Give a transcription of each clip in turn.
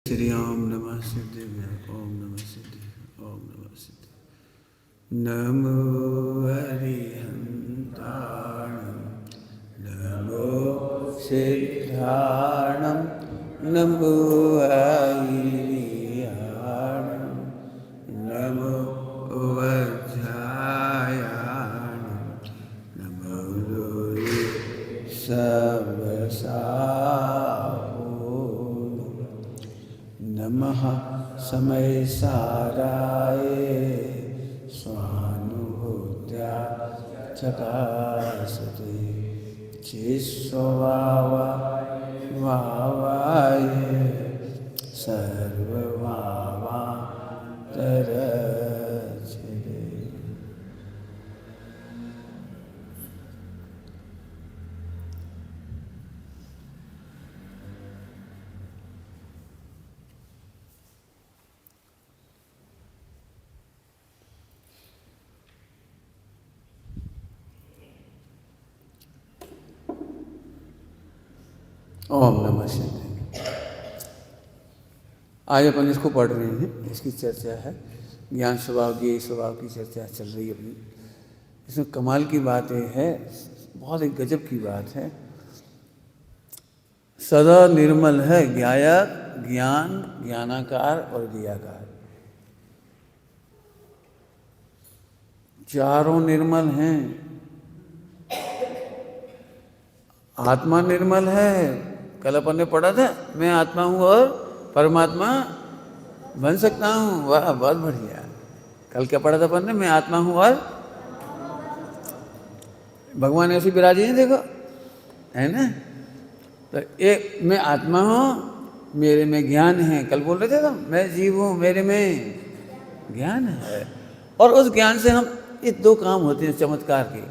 श्री ओम नमः सिद्धिभ्य ओम नमः सिद्धि ओम नमः सिद्धि नमो हरिहंताणं नमो सिद्धाणं नमो आयिर्याणं नमो वज्रायाणं नमो लोये नमः समय साराय स्वानुभूत्या चकासते चिस्ववावाय सर्वभावान्तरचरे। ओम नमः शिवाय। आज अपन इसको पढ़ रहे हैं, इसकी चर्चा है। ज्ञान स्वभाव ज्ञेय स्वभाव की चर्चा चल रही है अपनी। इसमें कमाल की बात है, बहुत एक गजब की बात है। सदा निर्मल है ज्ञायक, ज्ञान, ज्ञानाकार और ज्ञेयाकार, चारों निर्मल हैं। आत्मा निर्मल है। कल अपन ने पढ़ा था, मैं आत्मा हूँ और परमात्मा बन सकता हूँ। वाह, बहुत बढ़िया। कल क्या पढ़ा था अपन ने? मैं आत्मा हूँ और भगवान ऐसी विराजी है, देखो, है ना। तो एक मैं आत्मा हूँ, मेरे में ज्ञान है। कल बोल रहे थे तो मैं जीव हूँ, मेरे में ज्ञान है। और उस ज्ञान से हम ये दो काम होते हैं चमत्कार के,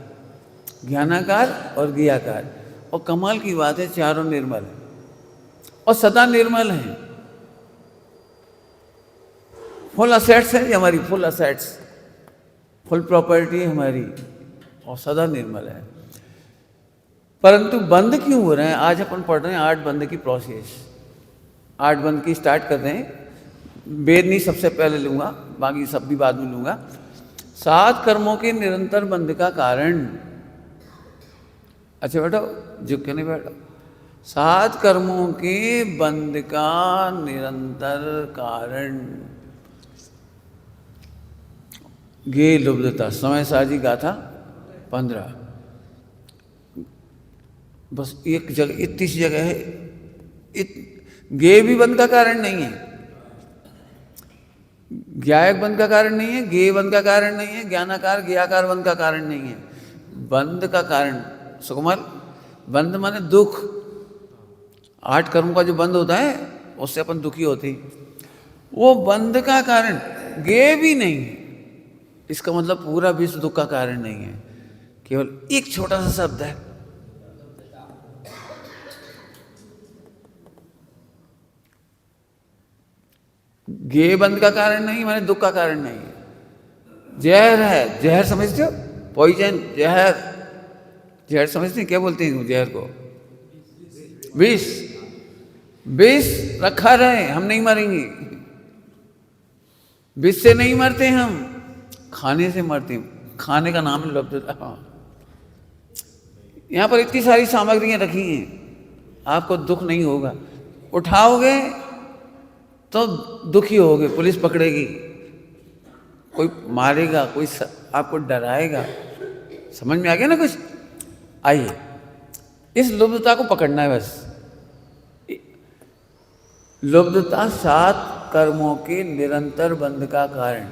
ज्ञानाकार और ज्ञेयाकार। और कमाल की बात है, चारों निर्मल है और सदा निर्मल है। फुल असेट्स है हमारी, फुल असेट्स, फुल प्रॉपर्टी है हमारी, और सदा निर्मल है। परंतु बंद क्यों हो रहे हैं? आज अपन पढ़ रहे हैं 8 बंद की प्रोसेस। 8 बंद की स्टार्ट कर रहे हैं। वेद नहीं सबसे पहले लूँगा, बाकी सब भी बाद में लूँगा। 7 कर्मों के निरंतर बंद का कारण। अच्छा बैठो, झुक के नहीं बैठो। 7 कर्मों के बंद का निरंतर कारण। ज्ञेय लुब्धता, समय साजी गाथा 15। बस एक जगह, इतनी सी जगह है। ज्ञेय भी बंद का कारण नहीं है, ज्ञायक बंद का कारण नहीं है, ज्ञेय बंद का कारण नहीं है, ज्ञानाकार ज्ञेयाकार बंद का कारण नहीं है। बंद का कारण सुकमल, बंद माने दुख। 8 कर्मों का जो बंद होता है उससे अपन दुखी होते हैं। वो बंद का कारण ज्ञेय भी नहीं है। इसका मतलब पूरा विश्व दुख का कारण नहीं है, केवल एक छोटा सा शब्द है। ज्ञेय बंद का कारण नहीं माने दुख का कारण नहीं है। जहर है, जहर समझते हो? पॉइजन, जहर। जहर समझते हैं? क्या बोलते हैं जहर को? विष। विष रखा रहे, हम नहीं मरेंगे। विष से नहीं मरते हम, खाने से मरते हैं। खाने का नाम है लुब्धता। यहाँ पर इतनी सारी सामग्रियाँ रखी हैं, आपको दुख नहीं होगा। उठाओगे तो दुखी होगे, पुलिस पकड़ेगी, कोई मारेगा, कोई आपको डराएगा। समझ में आ गया ना कुछ? आइए, इस लुब्धता को पकड़ना है बस। लुब्धता 7 कर्मों के निरंतर बंध का कारण।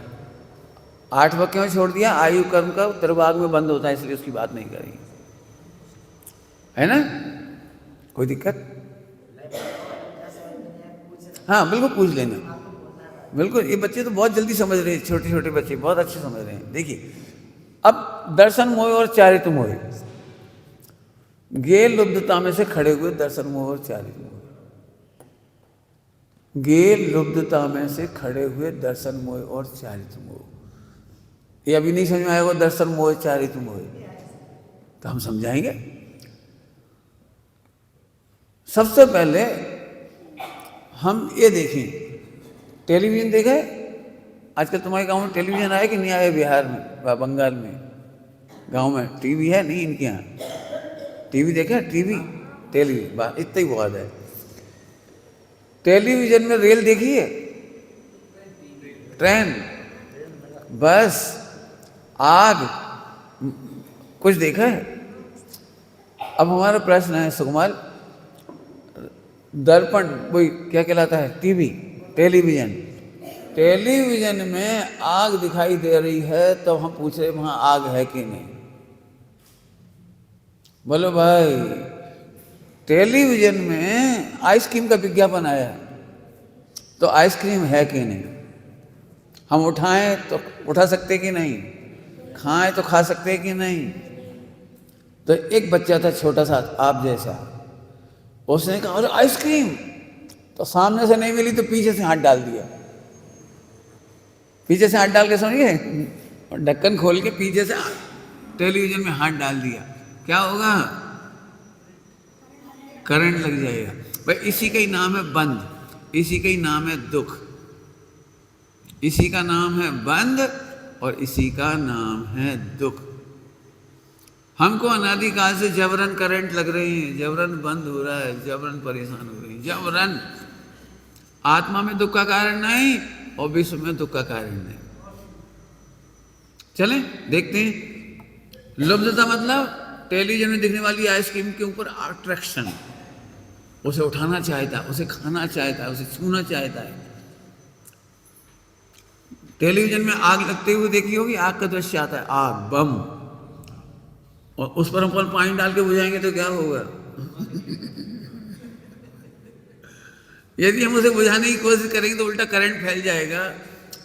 8वां क्यों छोड़ दिया? आयु कर्म का उत्तरभाग में बंद होता है, इसलिए उसकी बात नहीं करेंगे, है ना। कोई दिक्कत? हाँ बिल्कुल, पूछ लेना। बिल्कुल, ये बच्चे तो बहुत जल्दी समझ रहे हैं, छोटे छोटे बच्चे बहुत अच्छे समझ रहे हैं। देखिए, अब दर्शन मोह और चारित्र मोह। ज्ञेय लुब्धता में से खड़े हुए दर्शन मोह और चारित्र मोह। ज्ञेय लुब्धता में से खड़े हुए दर्शन मोह और चारित्र मोह। ये अभी नहीं समझ में आएगा दर्शन मोह चारित्र मोह, तो हम समझाएंगे। सबसे पहले हम ये देखें, टेलीविज़न देखा है? आजकल तुम्हारे गांव में टेलीविज़न आया कि नहीं आया? बिहार में, बंगाल में, गांव में टीवी है नहीं इनके यहाँ? टीवी देखा? टीवी, टेलीविज़न, बस इतना ही बहुत है। टेलीविज़न में रेल देखी है? ट्रेन, बस, आग, कुछ देखा है? अब हमारा प्रश्न है सुकुमार, दर्पण वही क्या कहलाता है? TV, television. टेलीविज़न में आग दिखाई दे रही है तो हम पूछ रहे वहाँ आग है कि नहीं? बोलो भाई, टेलीविज़न में आइसक्रीम का विज्ञापन आया तो आइसक्रीम है कि नहीं? हम उठाएं तो उठा सकते कि नहीं? खाएं तो खा सकते कि नहीं? तो एक बच्चा था छोटा सा आप जैसा, उसने कहा अरे आइसक्रीम, तो सामने से नहीं मिली तो पीछे से हाथ डाल दिया। पीछे से हाथ डाल के समझिए, और ढक्कन खोल के पीछे से टेलीविज़न में हाथ डाल दिया। क्या होगा? करंट लग जाएगा। भाई इसी का ही नाम है बंद, इसी का ही नाम है दुख, इसी का नाम है बंद और इसी का नाम है दुख। हमको अनादिकाल से जबरन करंट लग रही है, जबरन बंद हो रहा है, जबरन परेशान हो रही है, जबरन। आत्मा में दुख का कारण नहीं और विश्व में दुख का कारण नहीं। चलें देखते हैं। लुब्धता मतलब टेलीविजन में दिखने वाली आइसक्रीम के ऊपर अट्रैक्शन, उसे उठाना चाहता है, उसे खाना चाहता है, उसे छूना चाहता है। टेलीविजन में आग लगते हुए देखी होगी, आग का दृश्य आता है, आग, बम, और उस पर हम पानी डाल के बुझाएंगे तो क्या होगा? यदि हम उसे बुझाने की कोशिश करेंगे तो उल्टा करंट फैल जाएगा,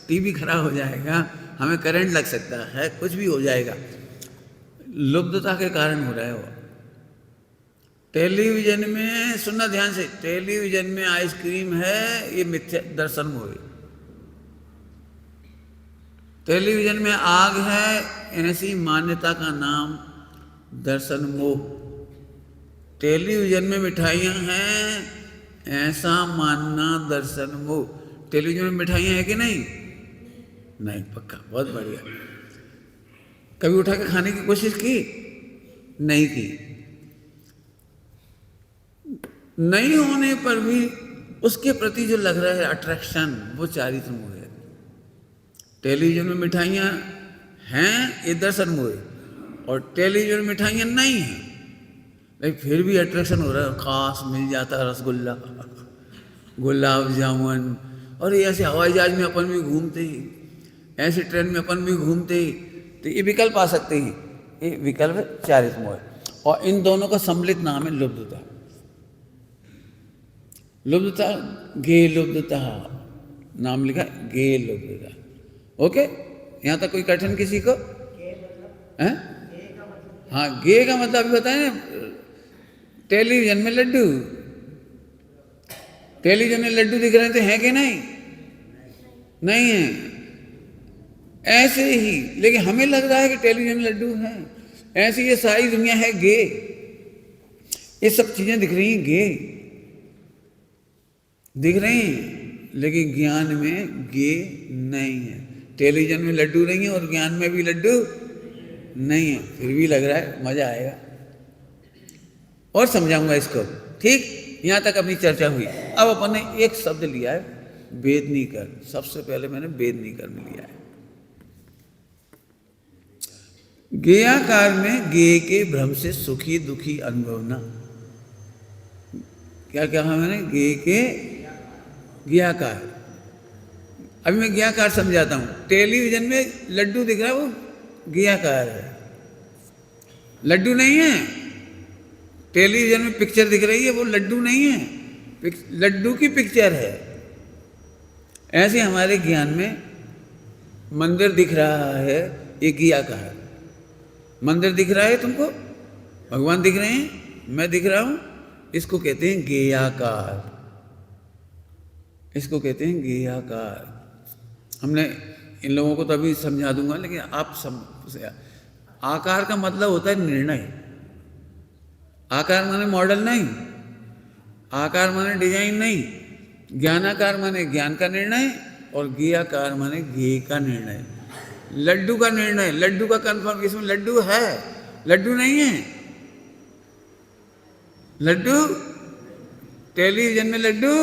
टीवी खराब हो जाएगा, हमें करंट लग सकता है, कुछ भी हो जाएगा। लुब्धता के कारण हो रहा है वो। टेलीविजन में, सुनना ध्यान से, टेलीविजन में आइसक्रीम है, ये मिथ्या दर्शन मोह। टेलीविजन में आग है, ऐसी मान्यता का नाम दर्शन मोह। टेलीविजन में मिठाइयाँ हैं, ऐसा मानना दर्शन मोह। टेलीविजन में मिठाइयाँ हैं कि नहीं? नहीं, पक्का, बहुत बढ़िया। कभी उठा के खाने की कोशिश की? नहीं की। नहीं होने पर भी उसके प्रति जो लग रहा है अट्रैक्शन, वो चारित्र मोह है। टेलीविजन में मिठाइयाँ हैं, ये दर्शन मोह है। और टेलीविजन में मिठाइयाँ नहीं हैं, लेकिन फिर भी अट्रैक्शन हो रहा है, खास मिल जाता है रसगुल्ला, गुलाब जामुन। और ऐसे हवाई जहाज में अपन भी घूमते ही, ऐसे ट्रेन में अपन भी घूमते ही, तो ये विकल्प आ सकते हैं। ये विकल्प चारित्र मोह है, और इन दोनों का सम्मिलित नाम है लुब्धता। लुब्धता, गे लुब्धता, नाम लिखा गे लुब्धता। ओके, यहाँ तक कोई कठिन किसी को है? हाँ, गे का मतलब अभी बताए ना, टेलीविजन में लड्डू, टेलीविजन में लड्डू दिख रहे थे, हैं कि नहीं? नहीं है। ऐसे ही, लेकिन हमें लग रहा है कि टेलीविजन में लड्डू हैं। ऐसी ये सारी दुनिया है गे, ये सब चीजें दिख रही हैं गे, दिख रही हैं, लेकिन ज्ञान में गे नहीं है। टेलीविजन में लड्डू नहीं है और ज्ञान में भी लड्डू नहीं है, फिर भी लग रहा है मजा आएगा। और समझाऊंगा इसको, ठीक? यहां तक अपनी चर्चा हुई। अब अपन ने एक शब्द लिया है, वेदनीकर। सबसे पहले मैंने वेदनीकर में लिया है। गेयाकार में गे के भ्रम से सुखी दुखी अनुभवना। क्या कहा मैंने? गे के ज्ञाकार। अभी मैं ज्ञाकार समझाता हूं। टेलीविजन में लड्डू दिख रहा है, वो ज्ञाकार है, लड्डू नहीं है। टेलीविजन में पिक्चर दिख रही है, वो लड्डू नहीं है, लड्डू की पिक्चर है। ऐसे हमारे ज्ञान में मंदिर दिख रहा है, ये ज्ञाकार। मंदिर दिख रहा है तुमको, भगवान दिख रहे हैं, मैं दिख रहा हूं, इसको कहते हैं ज्ञाकार, इसको कहते हैं ज्ञाकार। हमने इन लोगों को तो अभी समझा दूंगा, लेकिन आप सब, आकार का मतलब होता है निर्णय। आकार माने मॉडल नहीं, आकार माने डिजाइन नहीं, ज्ञानाकार माने ज्ञान का निर्णय और ज्ञेयाकार माने ज्ञेय का निर्णय। लड्डू का निर्णय, लड्डू का कंफर्म, इसमें लड्डू है, लड्डू नहीं है। लड्डू टेलीविजन में लड्डू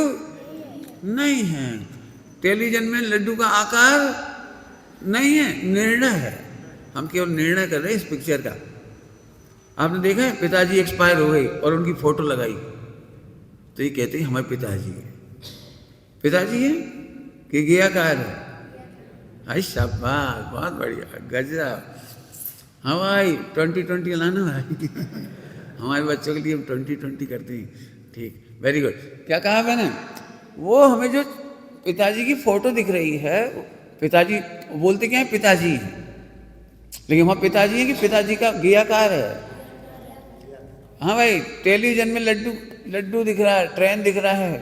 नहीं है, टेलीविजन में लड्डू का आकार नहीं है, निर्णय है। हम केवल निर्णय कर रहे हैं इस पिक्चर का। आपने देखा है पिताजी एक्सपायर हो गए और उनकी फोटो लगाई तो ये कहते हैं हमारे पिताजी है। पिताजी है कि ज्ञेयाकार है? हाय शाबाश, बहुत बढ़िया, गजब। हाँ भाई 2020 लाना भाई हमारे बच्चों के लिए हम 2020 करते हैं। ठीक, वेरी गुड। क्या कहा मैंने? वो हमें जो पिताजी की फोटो दिख रही है, पिताजी बोलते क्या है? पिताजी है, लेकिन वहाँ पिताजी है कि पिताजी का ज्ञेयाकार है? हाँ भाई, टेलीविजन में लड्डू लड्डू दिख रहा है, ट्रेन दिख रहा है,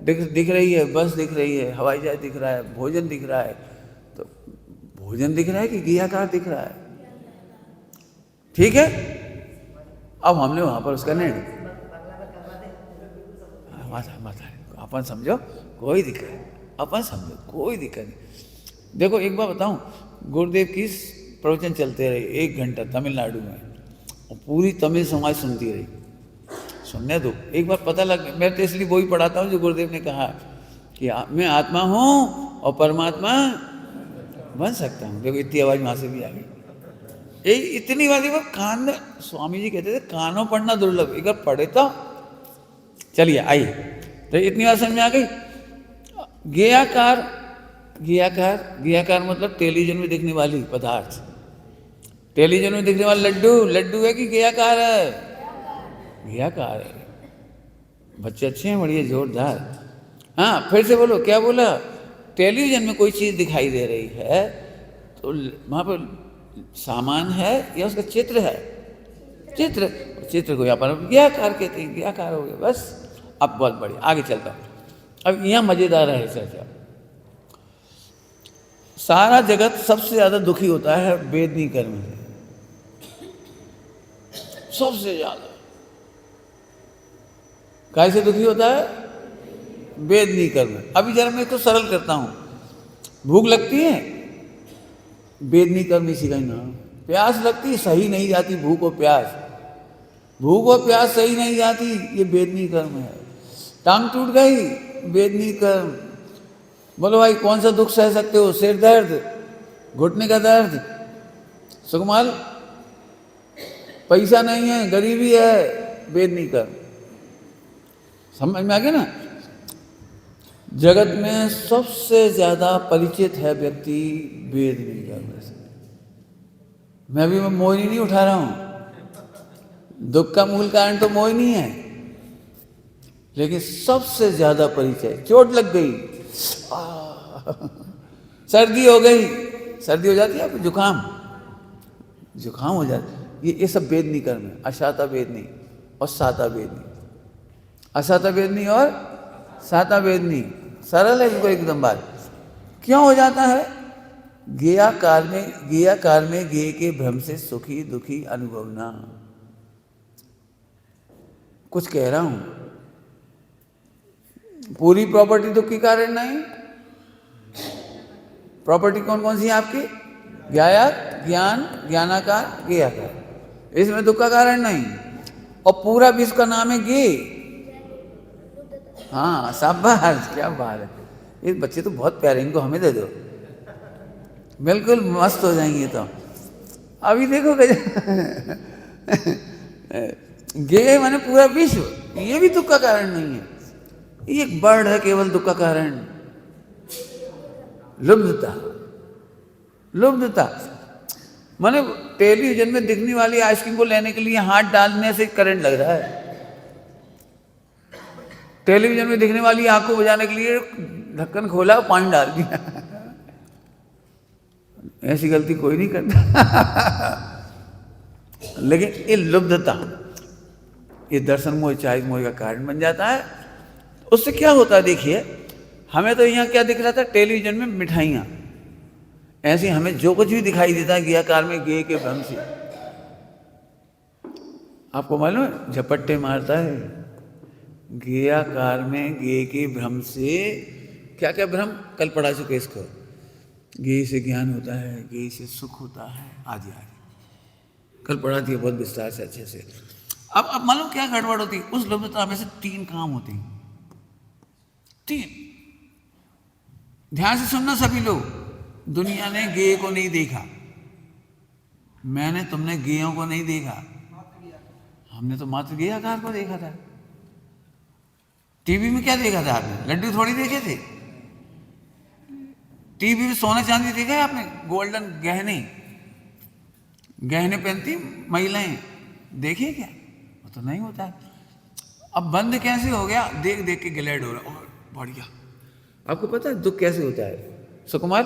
दिख रही है, बस दिख रही है, हवाई जहाज दिख रहा है, भोजन दिख रहा है, तो भोजन दिख रहा है कि ज्ञेयाकार दिख रहा है? ठीक है, अब हमने वहां पर उसका निर्णय अपन समझो, कोई दिक्कत नहीं, अपन समझो, कोई दिक्कत नहीं। देखो एक बार बताऊं, गुरुदेव की प्रवचन चलते रहे 1 घंटा तमिलनाडु में, और पूरी तमिल समाज सुनती रही। सुनने दो, एक बार पता लग, मैं तो इसलिए वही पढ़ाता हूँ जो गुरुदेव ने कहा कि मैं आत्मा हूँ और परमात्मा बन सकता हूँ। देखो इतनी आवाज वहां से भी आ गई। यही इतनी बात है, कान में स्वामी जी कहते थे कानों पढ़ना दुर्लभ, एक बार पढ़े तो। चलिए आइए, तो इतनी बात समझ में आ गई। ज्ञेयाकार, ज्ञेयाकार, ज्ञेयाकार मतलब टेलीविजन में दिखने वाली पदार्थ, टेलीविजन में दिखने वाला लड्डू, लड्डू है कि ज्ञेयाकार है? ज्ञेयाकार है। बच्चे अच्छे हैं, बढ़िया, जोरदार। हाँ फिर से बोलो, क्या बोला? टेलीविजन में कोई चीज दिखाई दे रही है तो वहां पर सामान है या उसका चित्र है? चित्र, चित्र को यहाँ पर ज्ञेयाकार कहते हैं, ज्ञेयाकार हो गया बस। अब बहुत बढ़िया, आगे चलता हूँ। अब यहाँ मजेदार है चर्चा। सारा जगत सबसे ज्यादा दुखी होता है वेदनी कर्म से, सबसे ज्यादा। कैसे दुखी होता है? वेदनी कर्म। अभी जरा मैं इसको सरल करता हूं। भूख लगती है, वेदनी कर्म इसी का ही नाम। प्यास लगती है, सही नहीं जाती भूख और प्यास, भूख और प्यास सही नहीं जाती, ये वेदनी कर्म है। टांग टूट गई, वेदनी कर्म। बोलो भाई कौन सा दुख सह सकते हो? सिर दर्द, घुटने का दर्द, सुकमाल, पैसा नहीं है, गरीबी है, वेदनी कर्म। समझ में आ गया ना? जगत में सबसे ज्यादा परिचित है व्यक्ति वेदनी कर्म से। मैं अभी मोहिनी नहीं उठा रहा हूं, दुख का मूल कारण तो मोहिनी है, लेकिन सबसे ज्यादा परिचय, चोट लग गई, सर्दी हो गई, सर्दी हो जाती है आपको, जुकाम, जुकाम हो जाता, ये सब वेदनी कर्म है। अशाता वेदनी और साता वेदनी, अशाता वेदनी और साता वेदनी। सरल है इनको एकदम बात। क्यों हो जाता है? ज्ञेयाकार में, ज्ञेयाकार में ज्ञेय के भ्रम से सुखी दुखी अनुभवना। कुछ कह रहा हूं, पूरी प्रॉपर्टी दुख की कारण नहीं। प्रॉपर्टी कौन कौन सी है आपकी? ज्ञाया, ज्ञान, ज्ञानाकार, ज्ञेयाकार, इसमें दुख का कारण नहीं। और पूरा विश्व का नाम है ज्ञेय। हाँ शाबाश, क्या बात है, ये बच्चे तो बहुत प्यारे, इनको हमें दे दो, बिल्कुल मस्त हो जाएंगे। तो अभी देखो ज्ञेय माने पूरा विश्व, ये भी दुख का कारण नहीं है। ये एक बर्ड है केवल दुख का कारण, लुब्धता। लुब्धता माने टेलीविजन में दिखने वाली आइसक्रीम को लेने के लिए हाथ डालने से करंट लग रहा है, टेलीविजन में दिखने वाली आंख को बजाने के लिए ढक्कन खोला, पानी डाल दिया। ऐसी गलती कोई नहीं करता। लेकिन ये लुब्धता, ये दर्शन मोह, चाहे मोह का कारण बन जाता है। उससे क्या होता है? देखिए, हमें तो यहाँ क्या दिख रहा था? टेलीविजन में मिठाइयाँ, ऐसे हमें जो कुछ भी दिखाई देता है ज्ञेयाकार में ज्ञेय के भ्रम से। आपको मालूम है झपट्टे मारता है, गेयाकार में गे के भ्रम से क्या क्या भ्रम कल पढ़ा चुके इसको। गे से ज्ञान होता है, गे से सुख होता है, आदि आदि कल पढ़ा दिया बहुत विस्तार से अच्छे से। अब मालूम क्या गड़बड़ होती, उस लुब्धता में से 3 काम होते हैं, 3। ध्यान से सुनना सभी लोग। दुनिया ने गेय को नहीं देखा, मैंने तुमने गेयों को नहीं देखा, हमने तो मात्र गेयाकार को देखा था। टीवी में क्या देखा था आपने? लड्डू थोड़ी देखे थे। टीवी में सोना चांदी देखा है आपने? गोल्डन गहने पहनती महिलाएं देखिए क्या? वो तो नहीं होता है। अब बंद कैसे हो गया? देख देख के ग्लैड हो रहा, और बढ़िया। आपको पता है दुख कैसे होता है सुकुमार?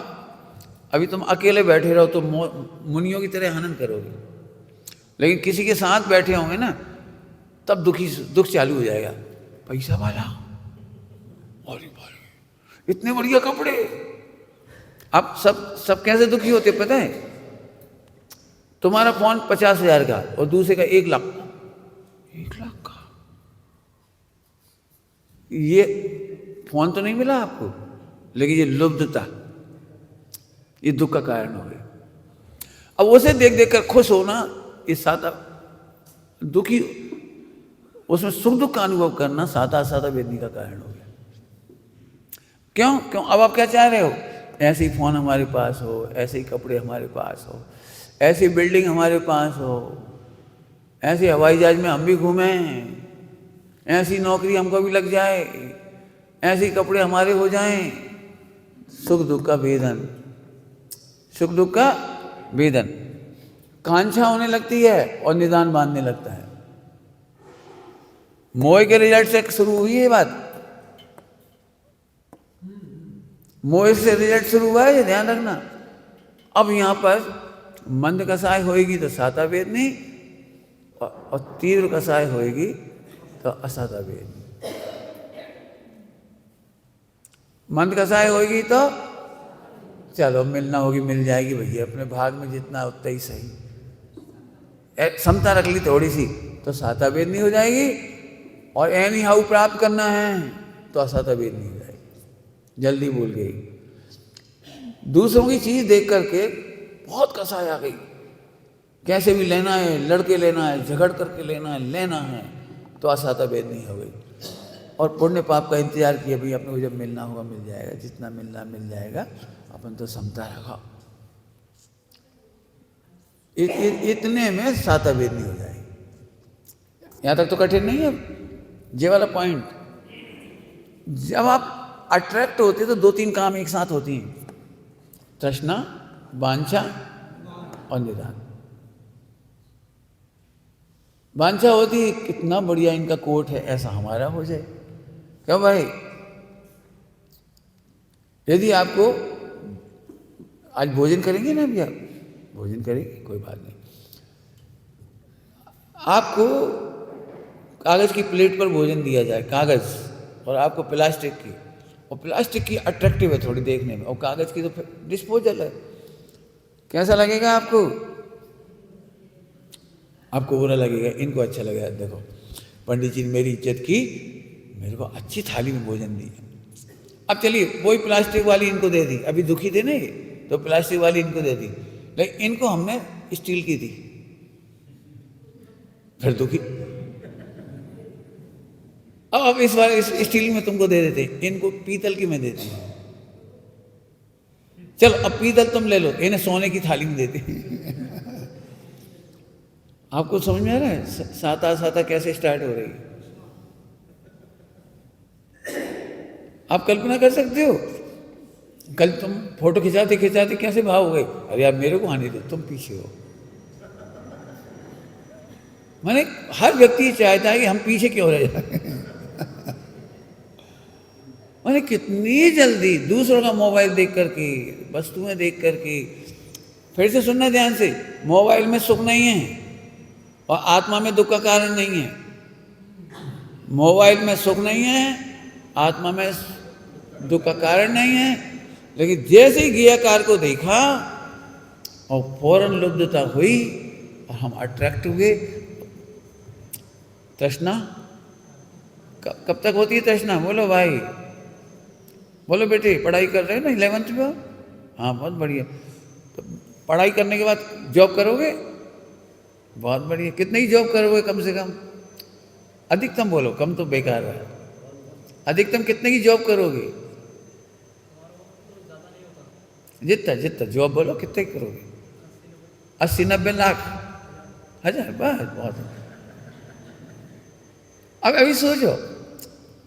अभी तुम अकेले बैठे रहो तो मुनियों की तरह हनन करोगे, लेकिन किसी के साथ बैठे होंगे ना, तब दुख चालू हो जाएगा। पैसा वाला, और इतने बढ़िया कपड़े। अब सब कैसे दुखी होते पता है? तुम्हारा फोन 50,000 का और दूसरे का 1 लाख, 1 लाख का। ये फोन तो नहीं मिला आपको, लेकिन ये लुब्धता, ये दुख का कारण हो गया। अब उसे देख देख कर खुश होना, ये सादा दुखी, उसमें सुख दुख का अनुभव करना सादा वेदनी का कारण हो गया। क्यों? अब आप क्या चाह रहे हो? ऐसे ही फोन हमारे पास हो, ऐसे ही कपड़े हमारे पास हो, ऐसी बिल्डिंग हमारे पास हो, ऐसे हवाई जहाज में हम भी घूमें, ऐसी नौकरी हमको भी लग जाए, ऐसे कपड़े हमारे हो जाएं। सुख दुख का वेदन, सुख दुख का वेदन, कांक्षा होने लगती है और निदान बांधने लगता है। मोह के रिजल्ट से शुरू हुई है बात, मोह से रिजल्ट शुरू हुआ है, ये ध्यान रखना। अब यहां पर मंद कसाय होएगी तो साता वेदनी, और तीव्र कसाय होएगी तो असाता वेदनी। मंद कसाय होएगी तो चलो मिलना होगी, मिल जाएगी भैया, अपने भाग में जितना उतना ही सही, क्षमता रख ली थोड़ी सी तो साता वेदनी हो जाएगी, और एनी हाउ प्राप्त करना है तो असाता वेदनी हो जाएगी। जल्दी भूल गई। दूसरों की चीज देख करके बहुत कसाई आ गई, कैसे भी लेना है, लड़के लेना है, झगड़ करके लेना है तो असाता वेदनी हो गई। और पुण्य पाप का इंतजार किया, भाई अपने को जब मिलना होगा मिल जाएगा, जितना मिलना मिल जाएगा, अपन तो समता रखा। इतने में साता वेदनी हो जाएगी। यहां तक तो कठिन नहीं है ये वाला पॉइंट। जब आप अट्रैक्ट होते तो 2-3 काम एक साथ होती हैं, तृष्णा, वांछा और निदान। वांछा होती है कितना बढ़िया इनका कोट है, ऐसा हमारा हो जाए। क्यों भाई? यदि आपको आज भोजन करेंगे ना भैया, भोजन करेंगे, कोई बात नहीं, आपको कागज की प्लेट पर भोजन दिया जाए, कागज, और आपको प्लास्टिक की, और प्लास्टिक की अट्रैक्टिव है थोड़ी देखने में, और कागज की तो डिस्पोजल है, कैसा लगेगा आपको? आपको बुरा लगेगा, इनको अच्छा लगेगा। देखो पंडित जी ने मेरी इज्जत की, मेरे को अच्छी थाली में भोजन दी। अब चलिए वही प्लास्टिक वाली इनको दे दी, अभी दुखी थे नहीं तो प्लास्टिक वाली इनको दे दी, लेकिन इनको हमने स्टील की दी, फिर दुखी। अब इस बार इस स्टील में तुमको दे देते, इनको पीतल की मैं देती हूँ। चलो अब पीतल तुम ले लो, इन्हें सोने की थाली में देते। आपको समझ में आ रहा है साता साता कैसे स्टार्ट हो रही है? आप कल्पना कर सकते हो, कल तुम फोटो खिंचाते खिंचाते कैसे भाव हो गए, अरे यार मेरे को आने दो, तुम पीछे हो। माने हर व्यक्ति चाहता है कि हम पीछे क्यों रह जाए। माने कितनी जल्दी दूसरों का मोबाइल देख करके, वस्तुएं देख करके। फिर से सुनना ध्यान से, मोबाइल में सुख नहीं है और आत्मा में दुख का कारण नहीं है। मोबाइल में सुख नहीं है, आत्मा में दुख का कारण नहीं है, लेकिन जैसे ही गियाकार को देखा और फौरन लुब्धता हुई और हम अट्रैक्ट हुए, तृष्णा कब तक होती है तृष्णा? बोलो भाई, बोलो बेटे, पढ़ाई कर रहे हो ना 11th में? हाँ, बहुत बढ़िया। तो पढ़ाई करने के बाद जॉब करोगे? बहुत बढ़िया। कितनी जॉब करोगे कम से कम? अधिकतम बोलो, कम तो बेकार है। अधिकतम कितने की जॉब करोगे? जितना जितना जॉब बोलो, कितने की करोगे? 80-90 लाख, 1000? बस बहुत है। अब अभी सोचो,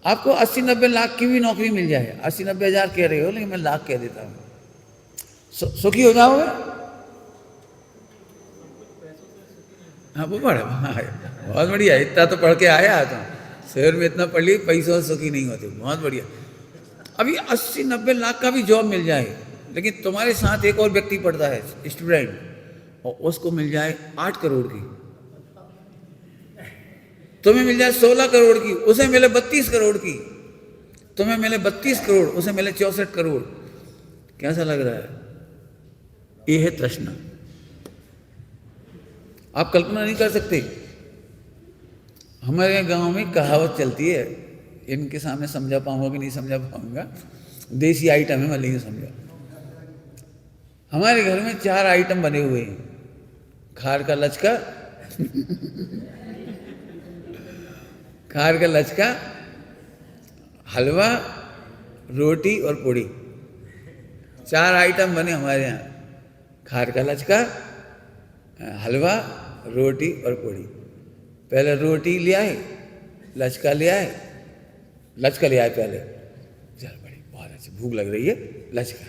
आपको 80-90 लाख की भी नौकरी मिल जाए, 80-90 हज़ार कह रहे हो, लेकिन मैं लाख कह देता हूँ, सुखी हो जाओगे? हाँ, वो बड़ा बहुत बढ़िया। इतना तो पढ़ के आया था, शहर में इतना पढ़ लिया, पैसों से सुखी नहीं होते। बहुत बढ़िया। अभी 80-90 लाख का भी जॉब मिल जाए, लेकिन तुम्हारे साथ एक और व्यक्ति पढ़ता है, स्टूडेंट, और उसको मिल जाए 8 करोड़ की, तुम्हें मिल जाए 16 करोड़ की, उसे मिले 32 करोड़ की, तुम्हें मिले 32 करोड़, उसे मिले 64 करोड़, कैसा लग रहा है? ये है तृष्णा। आप कल्पना नहीं कर सकते। हमारे गांव में कहावत चलती है, इनके सामने समझा पाऊंगा कि नहीं समझा पाऊंगा, देसी आइटम है, मैं नहीं समझा। हमारे घर में 4 आइटम बने हुए हैं, खार का लचका खार का लचका, हलवा, रोटी और पूड़ी। 4 आइटम बने हमारे यहाँ, खार का लचका, हलवा, रोटी और पूड़ी। पहले रोटी ले आए, लचका ले आए, लचका ले आए पहले, चल बड़ी बहुत अच्छी भूख लग रही है, लचका,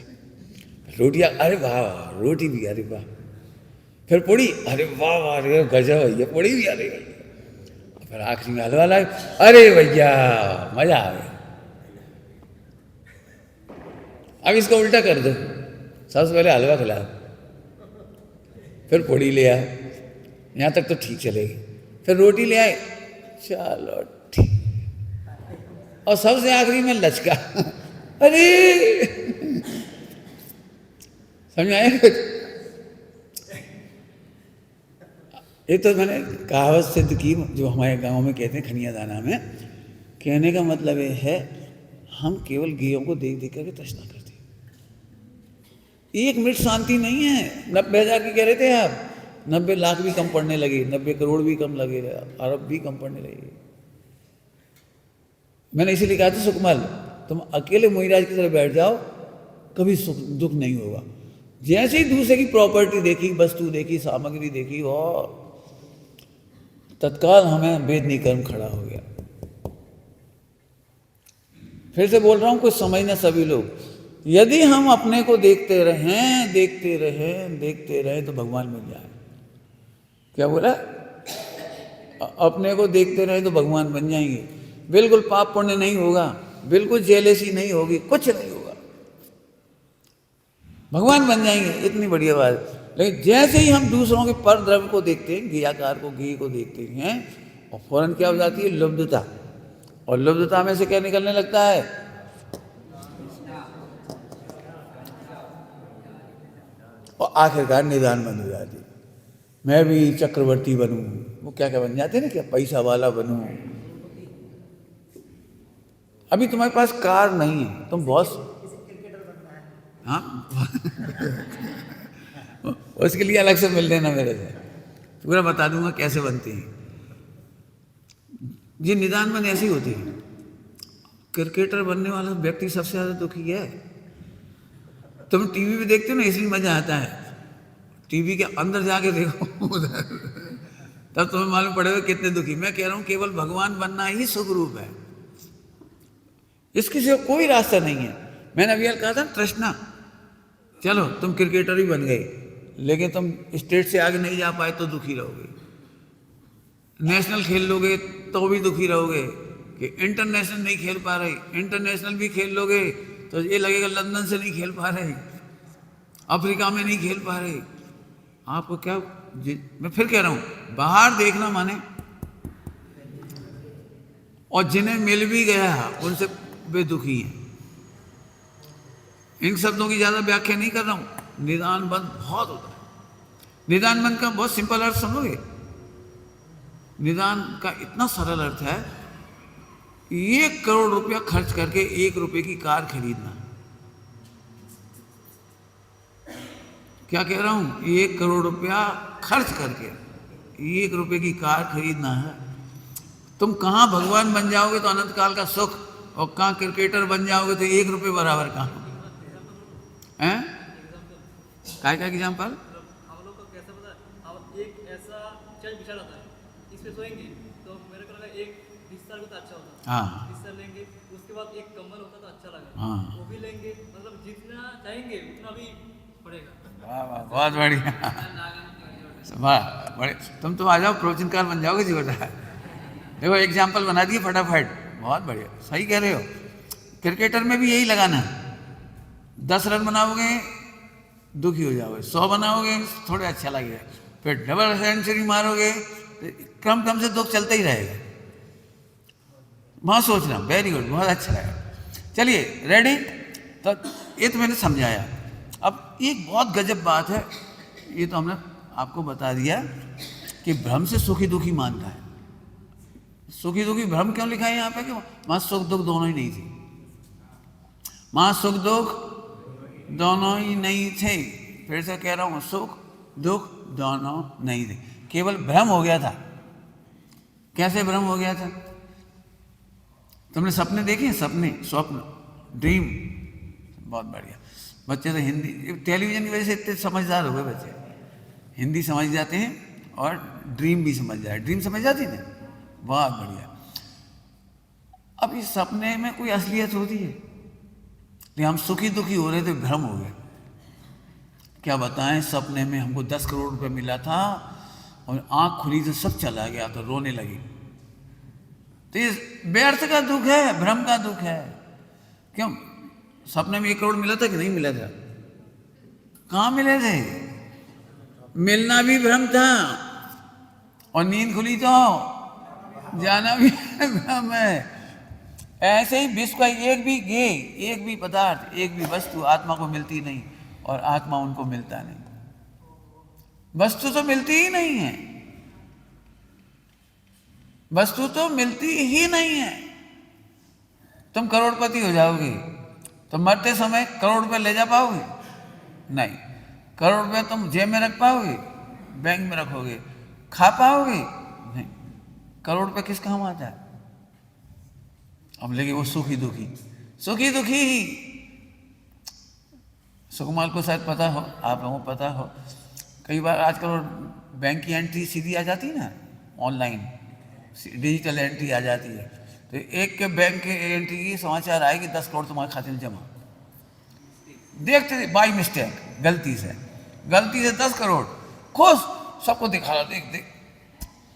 रोटियाँ, अरे वाह वाह, रोटी भी, अरे वाह, फिर पूड़ी, अरे वाह वाह, अरे गजब भैया, पूड़ी भी, अरे भैया, फिर आखिरी में हलवा लाए, अरे भैया मजा आ गया। अब इसको उल्टा कर दो, सबसे पहले हलवा खिलाओ, फिर पूड़ी ले आए, यहाँ तक तो ठीक चलेगी, फिर रोटी ले आए, चलो ठीक, और सबसे आखिरी में लचका, अरे समझ आए कुछ? ये तो मैंने कहावत सिद्ध की, जो हमारे गांव में कहते हैं खनिया दाना में। कहने का मतलब ये है, हम केवल गेयों को देख देख करके तृष्णा करते हैं। 1 मिनट शांति नहीं है। 90 हज़ार की कह रहे थे आप, 90 लाख भी कम पड़ने लगे, 90 करोड़ भी कम लगे, अरब भी कम पड़ने लगे। मैंने इसीलिए कहा था, सुकमल, तुम अकेले मोहिराज की तरह बैठ जाओ, कभी सुख दुख नहीं होगा। जैसे ही दूसरे की प्रॉपर्टी देखी, वस्तु देखी, सामग्री देखी, और तत्काल हमें वेदनी कर्म खड़ा हो गया। फिर से बोल रहा हूं, कुछ समझना सभी लोग, यदि हम अपने को देखते रहें, देखते रहें, देखते रहें, तो भगवान मिल जाए। क्या बोला? अपने को देखते रहें तो भगवान बन जाएंगे। बिल्कुल पाप पुण्य नहीं होगा, बिल्कुल जेलेसी नहीं होगी, कुछ नहीं होगा, भगवान बन जाएंगे। इतनी बढ़िया बात। लेकिन जैसे ही हम दूसरों के पर द्रव्य को देखते हैं, घियाकार को, घी को देखते हैं, और फौरन क्या हो जाती है? लुब्धता। और लुब्धता में से क्या निकलने लगता है? और आखिरकार निदान बन हो जाती है। मैं भी चक्रवर्ती बनूं, वो क्या क्या बन जाते हैं ना, क्या पैसा वाला बनूं। अभी तुम्हारे पास कार नहीं है, तुम बॉस, हाँ उसके लिए अलग से मिल लेना मेरे से, पूरा बता दूंगा कैसे बनती है। ये निदान मन ऐसी होती है। क्रिकेटर बनने वाला व्यक्ति सबसे ज्यादा दुखी है। तुम टीवी पे देखते हो ना, इसलिए मजा आता है। टीवी के अंदर जाके देखो उधर, तब तुम्हें मालूम पड़ेगा कितने दुखी। मैं कह रहा हूं, केवल भगवान बनना ही सुख रूप है, इसके सिवा कोई रास्ता नहीं है। मैंने अभी कहा था तृष्णा। चलो तुम क्रिकेटर ही बन गए, लेकिन तुम स्टेट से आगे नहीं जा पाए तो दुखी रहोगे। नेशनल खेल लोगे तो भी दुखी रहोगे कि इंटरनेशनल नहीं खेल पा रहे। इंटरनेशनल भी खेल लोगे तो ये लगेगा लंदन से नहीं खेल पा रहे, अफ्रीका में नहीं खेल पा रहे। आपको क्या, मैं फिर कह रहा हूं, बाहर देखना माने, और जिन्हें मिल भी गया उनसे वे दुखी हैं। इन शब्दों की ज्यादा व्याख्या नहीं कर रहा हूं। निदान बंद बहुत होता है। निदान बंद का बहुत सिंपल अर्थ समझोगे। निदान का इतना सरल अर्थ है 1 करोड़ रुपया खर्च करके 1 रुपए की कार खरीदना। क्या कह रहा हूं? 1 करोड़ रुपया खर्च करके 1 रुपए की कार खरीदना है। तुम कहां भगवान बन जाओगे तो अनंत काल का सुख, और कहां क्रिकेटर बन जाओगे तो 1 रुपए बराबर का है। काय का एग्जाम्पल? हम लोग को कैसा पता है? अब एक ऐसा चल बिछा रहता है, इस पे सोएंगे तो मेरे को लगा एक बिस्तर को तो अच्छा होता है। हाँ बिस्तर लेंगे, उसके बाद एक कंबल होता तो अच्छा लगेगा। हाँ। वो भी लेंगे, मतलब जितना चाहेंगे उतना भी पड़ेगा। वाह वाह, बहुत बढ़िया। वाह बड़े, तुम तो आ जाओ, प्रवचनकार बन जाओगे जी बेटा। देखो एग्जाम्पल बना दिए फटाफट, बहुत बढ़िया, सही कह रहे हो। क्रिकेटर में भी यही लगाना है। 10 रन बनाओगे दुखी हो जाओगे, 100 बनाओगे थोड़े अच्छा लगेगा, फिर डबल सेंचुरी मारोगे तो क्रम से दुख चलता ही रहेगा। बहुत सोचना, वेरी गुड, बहुत अच्छा लगा। चलिए रेडी? तो ये तो मैंने समझाया। अब एक बहुत गजब बात है, ये तो हमने आपको बता दिया कि भ्रम से सुखी दुखी मानता है। सुखी दुखी भ्रम क्यों लिखा है यहाँ पे? कि वहां सुख दुख दोनों ही नहीं थी, वहां सुख दुख दोनों ही नहीं थे। फिर से कह रहा हूं, सुख दुख दोनों नहीं थे, केवल भ्रम हो गया था। कैसे भ्रम हो गया था? तुमने सपने देखे? सपने, स्वप्न, ड्रीम, बहुत बढ़िया। बच्चे तो हिंदी टेलीविजन की वजह से इतने समझदार हो गए बच्चे, हिंदी समझ जाते हैं और ड्रीम भी समझ जाए। ड्रीम समझ जाती ना, बहुत बढ़िया। अब इस सपने में कोई असलियत होती है? लेकिन हम सुखी दुखी हो रहे थे, भ्रम हो गया। क्या बताएं, सपने में हमको 10 करोड़ रुपए मिला था और आंख खुली तो सब चला गया, तो रोने लगी। तो ये व्यर्थ का दुख है, भ्रम का दुख है। क्यों? सपने में 1 करोड़ मिला था कि नहीं मिला था? कहां मिले थे? मिलना भी भ्रम था, और नींद खुली तो जाना भी भ्रम है। ऐसे ही विश्व का एक भी गे, एक भी पदार्थ, एक भी वस्तु आत्मा को मिलती नहीं, और आत्मा उनको मिलता नहीं। वस्तु तो मिलती ही नहीं है, वस्तु तो मिलती ही नहीं है। तुम करोड़पति हो जाओगे तो मरते समय करोड़ रुपए ले जा पाओगे? नहीं। करोड़ रुपए तुम जेब में रख पाओगे? बैंक में रखोगे। खा पाओगे? नहीं। करोड़ रुपए किस काम आता है? अब लेकिन वो सुखी दुखी, सुखी दुखी ही। सुकुमार को शायद पता हो, आप लोगों को पता हो, कई बार आजकल बैंक की एंट्री सीधी आ जाती है ना, ऑनलाइन डिजिटल एंट्री आ जाती है। तो एक के बैंक के एंट्री की समाचार आए कि 10 करोड़ तुम्हारे खाते में जमा। देखते थे बाई मिस्टेक, गलती से 10 करोड़, खुश, सबको दिखा रहा, देख देख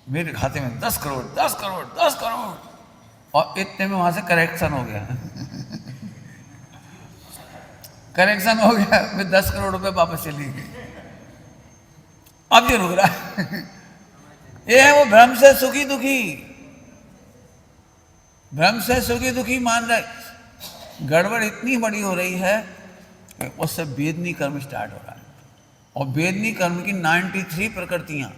मेरे खाते में 10 करोड़ 10 करोड़ 10 करोड़। और इतने में वहां से करेक्शन हो गया करेक्शन हो गया, फिर 10 करोड़ रुपए वापस चली गई। अब ये रुक रहा है ये है वो भ्रम से सुखी दुखी, भ्रम से सुखी दुखी मान रहे। गड़बड़ इतनी बड़ी हो रही है कि उससे वेदनी कर्म स्टार्ट हो रहा है, और वेदनी कर्म की 93 प्रकृतियां,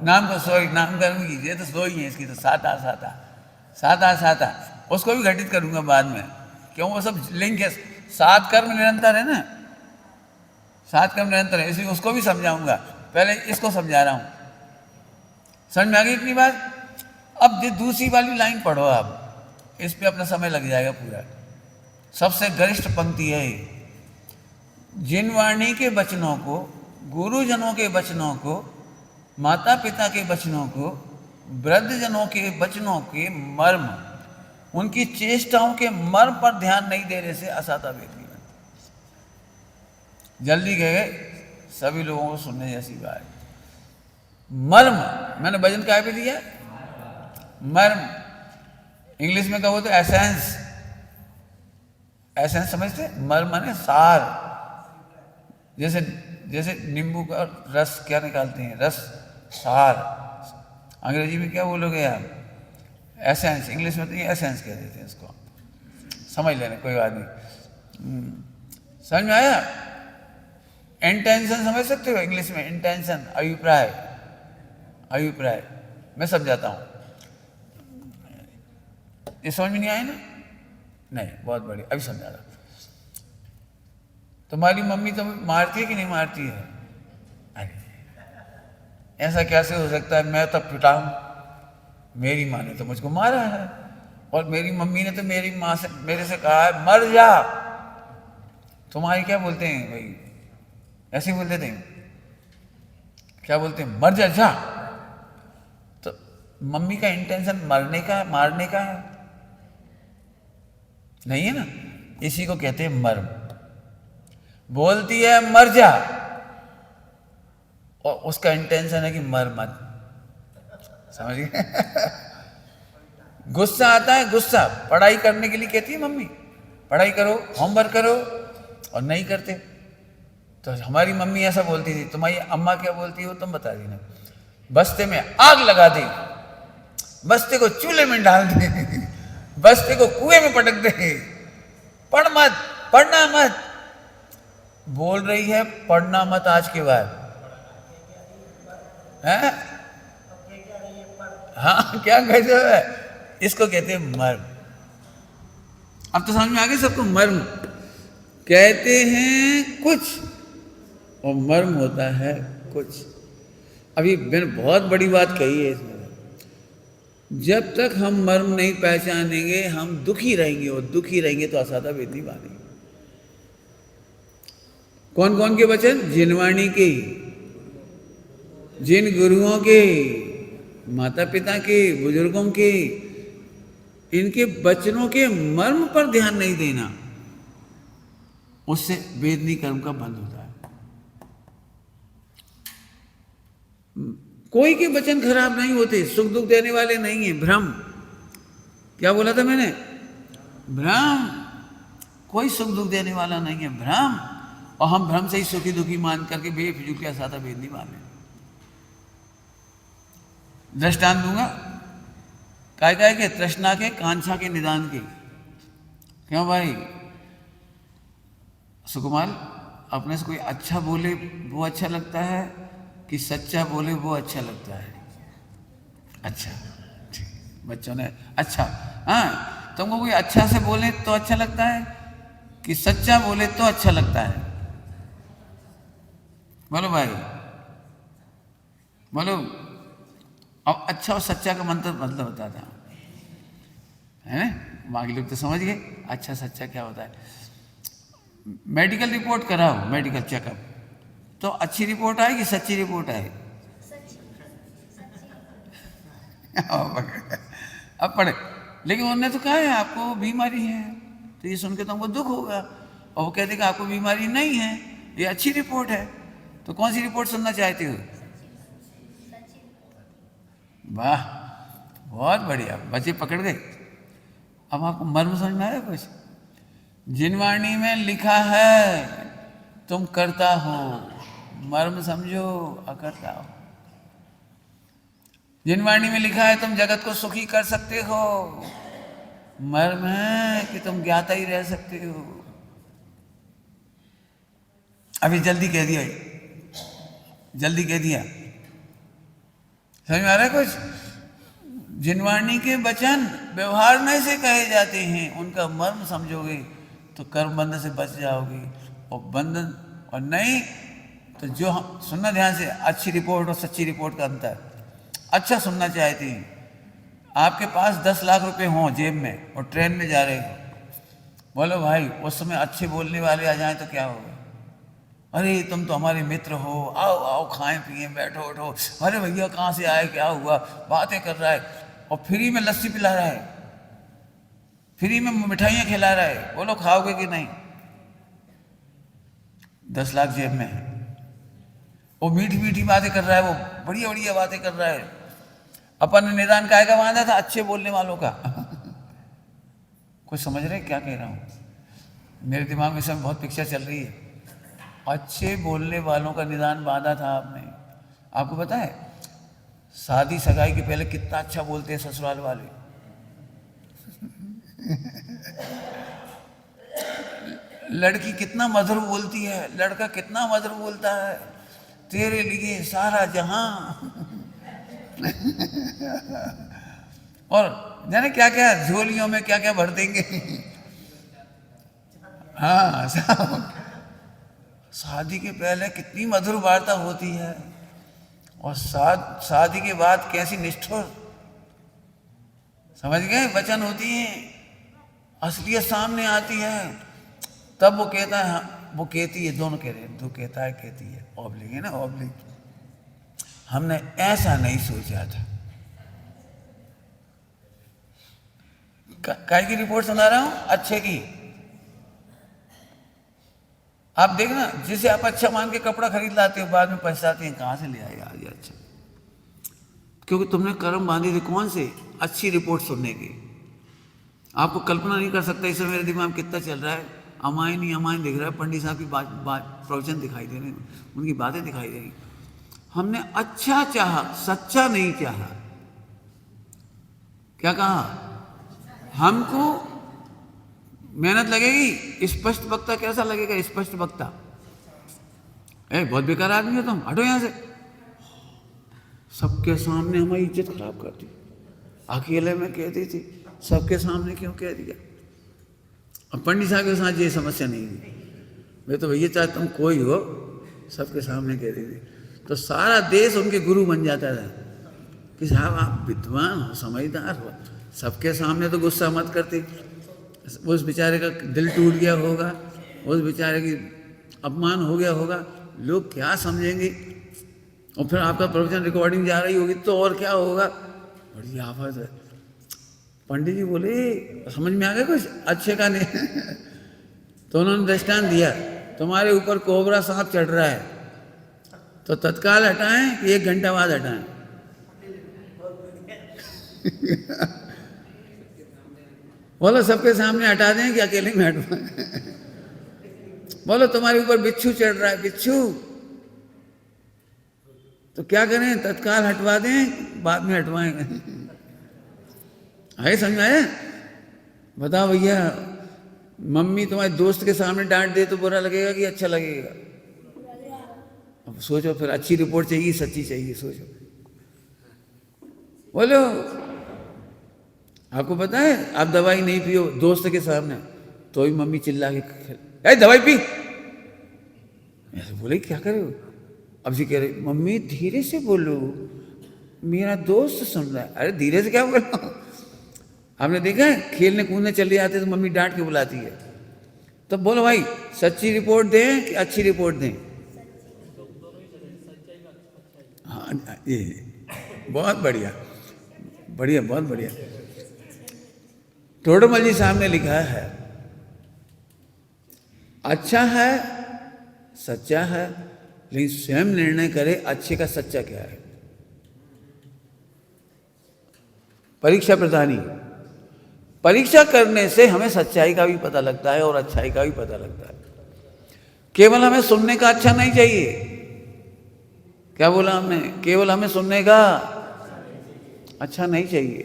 नाम तो सोई, नाम कर्म कीजिए तो सोई है इसकी, तो साता उसको भी घटित करूंगा बाद में, क्यों? वो सब लिंक है। 7 कर्म निरंतर है ना, 7 कर्म निरंतर है, इसलिए उसको भी समझाऊंगा। पहले इसको समझा रहा हूं, समझ में आ गई इतनी बात? अब जो दूसरी वाली लाइन पढ़ो आप, इस पे अपना समय लग जाएगा पूरा। सबसे गरिष्ठ पंक्ति है, जिन वाणी के वचनों को, गुरुजनों के वचनों को, माता पिता के वचनों को, वृद्धजनों के वचनों के मर्म, उनकी चेष्टाओं के मर्म पर ध्यान नहीं देने से असाता व्यक्ति बनता। जल्दी गए सभी लोगों को सुनने जैसी बात। मर्म, मैंने वजन क्या पे दिया? मर्म। इंग्लिश में कहो तो एसेंस, एसेंस समझते? मर्म माने सार। जैसे नींबू का रस क्या निकालते हैं? रस, सार। अंग्रेजी में क्या बोलोगे आप? एसेंस। इंग्लिश में तो ये एसेंस कह देते हैं इसको, समझ लेना, कोई बात नहीं। समझ में आया? इंटेंशन समझ सकते हो इंग्लिश में? इंटेंशन, अभिप्राय, अभिप्राय। मैं समझाता हूं। ये समझ में नहीं आया ना? नहीं, बहुत बढ़िया, अभी समझा रहा। तुम्हारी मम्मी तुम्हें मारती है कि नहीं मारती है? अरे ऐसा कैसे हो सकता है? मैं तब पिटा हूं, मेरी माँ ने तो मुझको मारा है, और मेरी मम्मी ने तो मेरी माँ से मेरे से कहा है मर जा। तुम्हारी क्या बोलते हैं भाई? ऐसे ही बोलते थे, क्या बोलते हैं? मर जा जा। तो मम्मी का इंटेंशन मरने का है, मारने का है नहीं है ना? इसी को कहते हैं मर्म। बोलती है मर जा, और उसका इंटेंशन है कि मर मत। समझ गए? गुस्सा आता है, गुस्सा पढ़ाई करने के लिए कहती है मम्मी, पढ़ाई करो, होमवर्क करो, और नहीं करते। तो हमारी मम्मी ऐसा बोलती थी। तुम्हारी अम्मा क्या बोलती है वो तुम बता देना। बस्ते में आग लगा दे, बस्ते को चूल्हे में डाल दे, बस्ते को कुएं में पटक दे, पढ़ मत, पढ़ना मत। बोल रही है पढ़ना मत आज के बाद, है? हाँ, क्या कहते हो? इसको कहते हैं मर्म। अब तो समझ में आ गया सबको? मर्म कहते हैं कुछ, और मर्म होता है कुछ। अभी मैंने बहुत बड़ी बात कही है इसमें। जब तक हम मर्म नहीं पहचानेंगे हम दुखी रहेंगे, और दुखी रहेंगे तो असाधा वेद नहीं मानेंगे। कौन कौन के वचन? जिनवाणी के, जिन गुरुओं के, माता पिता के, बुजुर्गों के, इनके वचनों के मर्म पर ध्यान नहीं देना, उससे वेदनी कर्म का बंध होता है। कोई के वचन खराब नहीं होते, सुख दुख देने वाले नहीं है। भ्रम, क्या बोला था मैंने? भ्रम, कोई सुख दुख देने वाला नहीं है, भ्रम। और हम भ्रम से ही सुखी दुखी मान करके बेफिजूल के असाधा वेद नहीं माने। दृष्टांत दूंगा, काय काय के? तृष्णा के, कांक्षा के, निदान के। क्यों भाई सुकुमार, अपने से कोई अच्छा बोले वो अच्छा लगता है कि सच्चा बोले वो अच्छा लगता है? अच्छा, बच्चों ने अच्छा, हाँ, तुमको कोई अच्छा से बोले तो अच्छा लगता है कि सच्चा बोले तो अच्छा लगता है? बोलो भाई, बोलो। अब अच्छा और सच्चा का मतलब होता था, है ना? बाकी लोग तो समझ गए अच्छा सच्चा क्या होता है। मेडिकल रिपोर्ट कराओ, मेडिकल चेकअप, तो अच्छी रिपोर्ट आए कि सच्ची रिपोर्ट आए? अब पढ़े, लेकिन उन्होंने तो कहा है आपको बीमारी है, तो ये सुन के तुमको दुख होगा। और वो कहते कि आपको बीमारी नहीं है, ये अच्छी रिपोर्ट है। तो कौन सी रिपोर्ट सुनना चाहते हो? वाह, बहुत बढ़िया, बच्चे पकड़ गए। अब आपको मर्म समझ में आया कुछ? जिनवाणी में लिखा है तुम करता हो, मर्म समझो, अकर्ता हो। जिनवाणी में लिखा है तुम जगत को सुखी कर सकते हो, मर्म है कि तुम ज्ञाता ही रह सकते हो। अभी जल्दी कह दिया, जल्दी कह दिया, समझ में आ रहा है कुछ? जिनवाणी के वचन व्यवहार में से कहे जाते हैं, उनका मर्म समझोगे तो कर्म बंधन से बच जाओगे। और बंधन और नहीं तो जो हम सुनना ध्यान से, अच्छी रिपोर्ट और सच्ची रिपोर्ट का अंतर। अच्छा सुनना चाहते हैं, आपके पास 10 लाख रुपए हों जेब में और ट्रेन में जा रहे हो, बोलो भाई उस समय अच्छे बोलने वाले आ जाएं तो क्या होगा? अरे तुम तो हमारे मित्र हो, आओ आओ खाएं पिएं, बैठो उठो। अरे भैया कहाँ से आए, क्या हुआ, बातें कर रहा है, और फ्री में लस्सी पिला रहा है, फ्री में मिठाइयाँ खिला रहा है, बोलो खाओगे कि नहीं? 10 लाख जेब में है, वो मीठी मीठी बातें कर रहा है, वो बढ़िया बढ़िया बातें कर रहा है। अपन ने निदान काय का बांधा था? अच्छे बोलने वालों का। कुछ समझ रहे क्या कह रहा हूँ? मेरे दिमाग में इस समय बहुत पिक्चर चल रही है। अच्छे बोलने वालों का निदान बांधा था आपने। आपको पता है शादी सगाई के पहले कितना अच्छा बोलते हैं ससुराल वाले। लड़की कितना मधुर बोलती है, लड़का कितना मधुर बोलता है, तेरे लिए सारा जहां। और जाने क्या क्या झोलियों में क्या क्या भर देंगे। हाँ, शादी के पहले कितनी मधुर वार्ता होती है, और शादी के बाद कैसी निष्ठुर, समझ गए, वचन होती है, असलियत सामने आती है। तब वो कहता है, वो कहती है, दोनों कह रहे हैं, तो कहता है, कहती है, ऑब्लिक है ना, ऑब्लिक, हमने ऐसा नहीं सोचा था। काय की रिपोर्ट सुना रहा हूं, अच्छे की। आप देखना, जिसे आप अच्छा मान के कपड़ा खरीद लाते हो, बाद में पछताते हैं, कहां से ले आए आज ये अच्छा, क्योंकि तुमने कर्म बांधे थे कौन से, अच्छी रिपोर्ट सुनने की। आपको कल्पना नहीं कर सकता इस समय मेरे दिमाग में कितना चल रहा है, अमायन ही अमायन दिख रहा है, पंडित साहब की प्रवचन दिखाई दे रहे हैं, उनकी बातें दिखाई दे रही। हमने अच्छा चाहा, सच्चा नहीं चाहा। क्या कहा, हमको मेहनत लगेगी, स्पष्ट वक्ता कैसा लगेगा, स्पष्ट वक्ता, बहुत बेकार आदमी हो तुम, हटो यहां से, सबके सामने हमारी इज्जत खराब कर दी। अकेले में कहती थी, सबके सामने क्यों कह दिया। अब पंडित साहब के साथ ये समस्या नहीं थी, मैं तो भैया चाहता हूँ कोई हो, सबके सामने कह देती, तो सारा देश उनके गुरु बन जाता था कि साहब आप विद्वान हो, समझदार हो, सबके सामने तो गुस्सा मत करते। उस बेचारे का दिल टूट गया होगा, उस बेचारे की अपमान हो गया होगा, लोग क्या समझेंगे, और फिर आपका प्रवचन रिकॉर्डिंग जा रही होगी तो और क्या होगा, बड़ी आफत है। पंडित जी बोले, समझ में आ गया कुछ अच्छे का नहीं। तो उन्होंने दृष्टांत दिया, तुम्हारे ऊपर कोबरा सांप चढ़ रहा है, तो तत्काल हटाएं कि 1 घंटा बाद हटाएं। बोलो सबके सामने हटा दें कि अकेले में हटवाएं। बोलो तुम्हारे ऊपर बिच्छू चढ़ रहा है, बिच्छू, तो क्या करें, तत्काल हटवा दें, बाद में हटवाएंगे। है समझ आया। बताओ भैया, मम्मी तुम्हारे दोस्त के सामने डांट दे तो बुरा लगेगा कि अच्छा लगेगा। अब सोचो, फिर अच्छी रिपोर्ट चाहिए, सच्ची चाहिए, सोचो। बोलो, आपको पता है आप दवाई नहीं पियो दोस्त के सामने, तो भी मम्मी चिल्ला के दवाई पी, ऐसे बोले क्या करे हो। अब जी कह रहे, मम्मी धीरे से बोलो, मेरा दोस्त सुन रहा है। अरे धीरे से क्या बोल, आपने देखा है खेलने कूदने चले जाते तो मम्मी डांट के बुलाती है। तो बोलो भाई, सच्ची रिपोर्ट दें कि अच्छी रिपोर्ट दें। हाँ, ये बहुत बढ़िया, बढ़िया, बहुत बढ़िया। टोडरमल जी साहब ने लिखा है, अच्छा है, सच्चा है, लेकिन स्वयं निर्णय करे अच्छे का सच्चा क्या है। परीक्षा प्रधानी, परीक्षा करने से हमें सच्चाई का भी पता लगता है और अच्छाई का भी पता लगता है। केवल हमें सुनने का अच्छा नहीं चाहिए। क्या बोला हमने, केवल हमें सुनने का अच्छा नहीं चाहिए।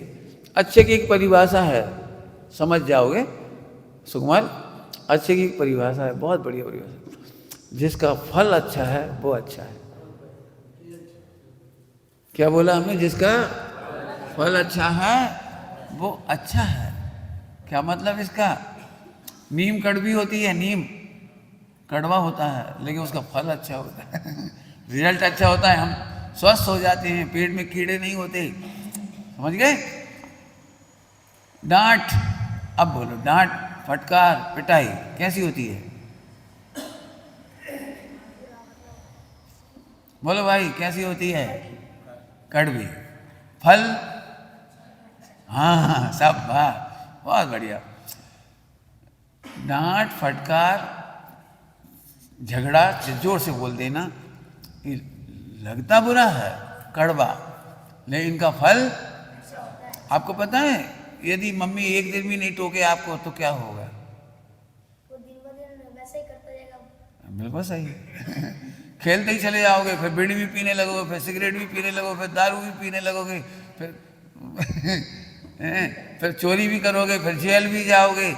अच्छे की एक परिभाषा है, समझ जाओगे सुकुमार, अच्छे की परिभाषा है, बहुत बढ़िया परिभाषा, जिसका फल अच्छा है वो अच्छा है। क्या बोला हमने, जिसका फल अच्छा है वो अच्छा है। क्या मतलब इसका, नीम कड़वी होती है, नीम कड़वा होता है, लेकिन उसका फल अच्छा होता है। रिजल्ट अच्छा होता है, हम स्वस्थ हो जाते हैं, पेट में कीड़े नहीं होते, समझ गए। डांट, अब बोलो, डांट, फटकार, पिटाई कैसी होती है, बोलो भाई कैसी होती है, कड़वी। फल, हाँ सब, वाह, बहुत बढ़िया। डांट, फटकार, झगड़ा जोर से बोल देना, लगता बुरा है, कड़वा, लेकिन इनका फल आपको पता है। यदि मम्मी एक दिन भी नहीं टोके आपको तो क्या होगा, वो दिन ब दिन वैसे ही करता जाएगा। बिल्कुल सही। खेलते ही चले जाओगे, फिर बीड़ी भी पीने लगोगे, फिर सिगरेट भी पीने लगोगे, फिर दारू भी पीने लगोगे, फिर चोरी भी करोगे, फिर जेल भी जाओगे,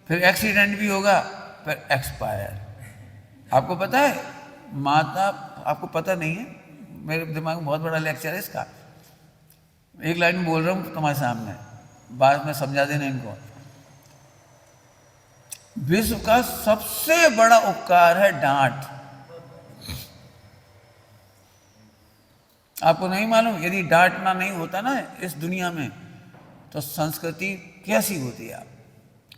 फिर एक्सीडेंट भी होगा, फिर एक्सपायर। आपको पता है माता, आपको पता नहीं है, मेरे दिमाग में बहुत बड़ा लेक्चर है इसका, एक लाइन में बोल रहा हूँ तुम्हारे सामने। बाद में समझा देना इनको। विश्व का सबसे बड़ा उपकार है डांट। आपको नहीं मालूम, यदि डांटना नहीं होता ना इस दुनिया में तो संस्कृति कैसी होती है।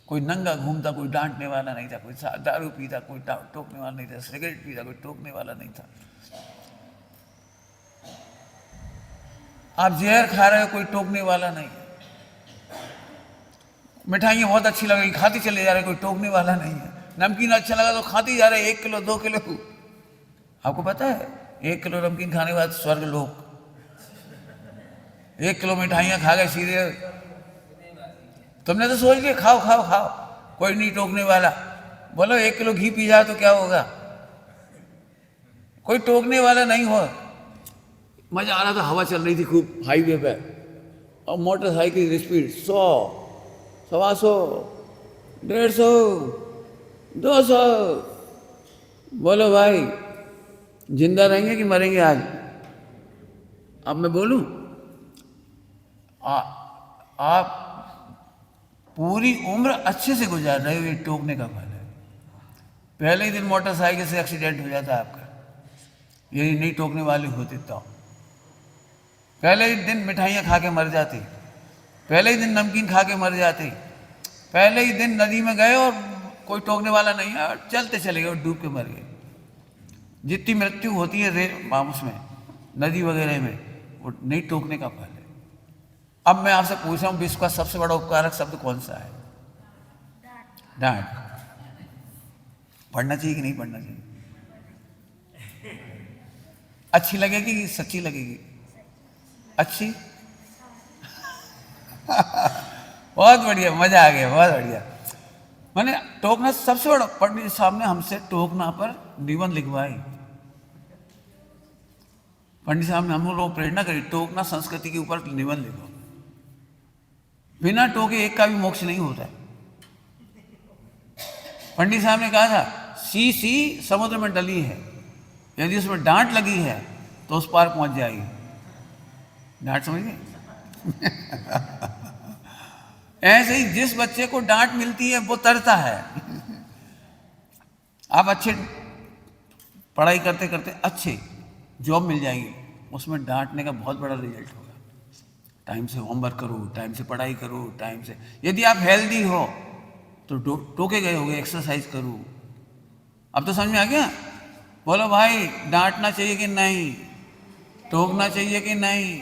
कोई नंगा घूमता, कोई डांटने वाला नहीं था, कोई दारू पीता, कोई टोकने वाला नहीं था, सिगरेट पीता, कोई टोकने वाला नहीं था। आप जहर खा रहे हो, कोई टोकने वाला नहीं है। मिठाइयाँ बहुत अच्छी लग रही, खाते चले जा रहे, कोई टोकने वाला नहीं है। नमकीन अच्छा लगा तो खाते जा रहे 1 किलो 2 किलो। आपको पता है 1 किलो नमकीन खाने के बाद स्वर्ग लोक, 1 किलो मिठाइयाँ खा गए सीधे। तुमने तो सोच लिया खाओ खाओ खाओ, कोई नहीं टोकने वाला। बोलो 1 किलो घी पी जाए तो क्या होगा, कोई टोकने वाला नहीं हो। मजा आ रहा था, हवा चल रही थी खूब हाईवे पे, और मोटरसाइकिल की स्पीड 100, 125, 150, 200। बोलो भाई जिंदा रहेंगे कि मरेंगे आज? अब मैं बोलूं, आप पूरी उम्र अच्छे से गुजार रहे हो, ये टोकने का फल है। पहले ही दिन मोटरसाइकिल से एक्सीडेंट हो जाता है आपका, यदि नहीं टोकने वाले होते तो। पहले ही दिन मिठाइयाँ खा के मर जाते, पहले ही दिन नमकीन खा के मर जाते, पहले ही दिन नदी में गए और कोई टोकने वाला नहीं है, और चलते चले गए और डूब के मर गए। जितनी मृत्यु होती है उसमें नदी वगैरह में, वो नहीं टोकने का फल है। अब मैं आपसे पूछ रहा हूँ, विश्व का सबसे बड़ा उपकारक शब्द कौन सा है? डांट। पढ़ना चाहिए कि नहीं पढ़ना चाहिए? अच्छी लगेगी कि सच्ची लगेगी? अच्छी। बहुत बढ़िया, मजा आ गया, बहुत बढ़िया। मैंने टोकना सबसे बड़ा, पंडित साहब ने हमसे टोकना पर निबंध लिखवाई। पंडित साहब ने हम लोगों को प्रेरणा करी, टोकना संस्कृति के ऊपर निबंध लिखो। बिना टोके एक का भी मोक्ष नहीं होता है। पंडित साहब ने कहा था सी समुद्र में डली है, यदि उसमें डांट लगी है तो उस पार पहुंच जाएगी। डांट समझ गए? ऐसे ही जिस बच्चे को डांट मिलती है वो तरता है। आप अच्छे पढ़ाई करते करते अच्छे जॉब मिल जाएगी, उसमें डांटने का बहुत बड़ा रिजल्ट होगा। टाइम से होमवर्क करो, टाइम से पढ़ाई करो, टाइम से। यदि आप हेल्दी हो तो टोके गए होगे, एक्सरसाइज करो। अब तो समझ में आ गया? बोलो भाई डांटना चाहिए कि नहीं, टोकना चाहिए कि नहीं?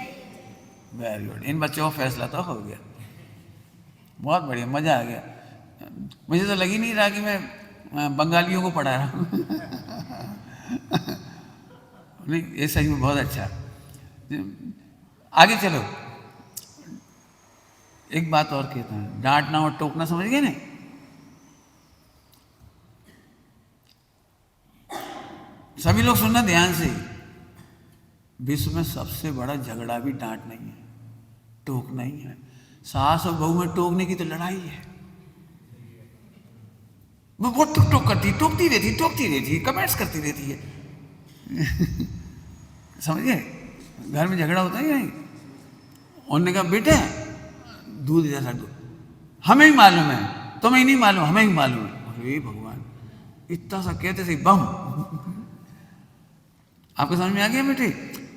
वेरी गुड, इन बच्चों का फैसला तो हो गया। बहुत बढ़िया, मजा आ गया। मुझे तो लग ही नहीं रहा कि मैं बंगालियों को पढ़ा रहा हूँ। नहीं, ये सही में बहुत अच्छा। आगे चलो, एक बात और कहता हूँ, डांटना और टोकना समझ गए नहीं? सभी लोग सुनना ध्यान से। विश्व में सबसे बड़ा झगड़ा भी डांट नहीं है, टोक नहीं है। सास और बहू में टोकने की तो लड़ाई है। वो बहुत टोक करती, टोकती रहती, कमेंट्स करती रहती है। समझिए, घर में झगड़ा होता है नहीं। उन्होंने कहा बेटे दूध जैसा दूध, हमें ही मालूम है, तुम्हें नहीं मालूम, हमें ही मालूम है। अरे भगवान, इतना सा कहते थे बम। आपको समझ में आ गया बेटे?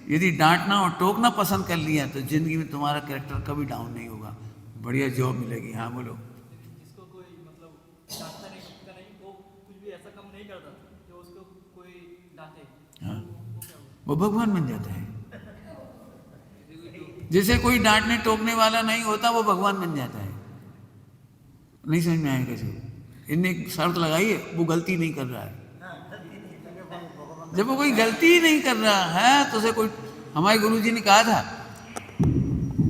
यदि डांटना और टोकना पसंद कर लिया तो जिंदगी में तुम्हारा कैरेक्टर कभी डाउन नहीं होगा, बढ़िया जॉब मिलेगी। हाँ बोलो। जिसको कोई मतलब डांटता नहीं, टोकता नहीं, वो कुछ भी ऐसा काम नहीं करता जो उसको कोई डांटे। हाँ, वो भगवान बन जाता है। जैसे कोई डांटने टोकने वाला नहीं होता, वो भगवान बन जाता है। नहीं समझ में आया कैसे? इनने एक शर्त लगाई है, वो गलती नहीं कर रहा है। जब वो कोई गलती ही नहीं कर रहा है तो उसे कोई, हमारे गुरुजी ने कहा था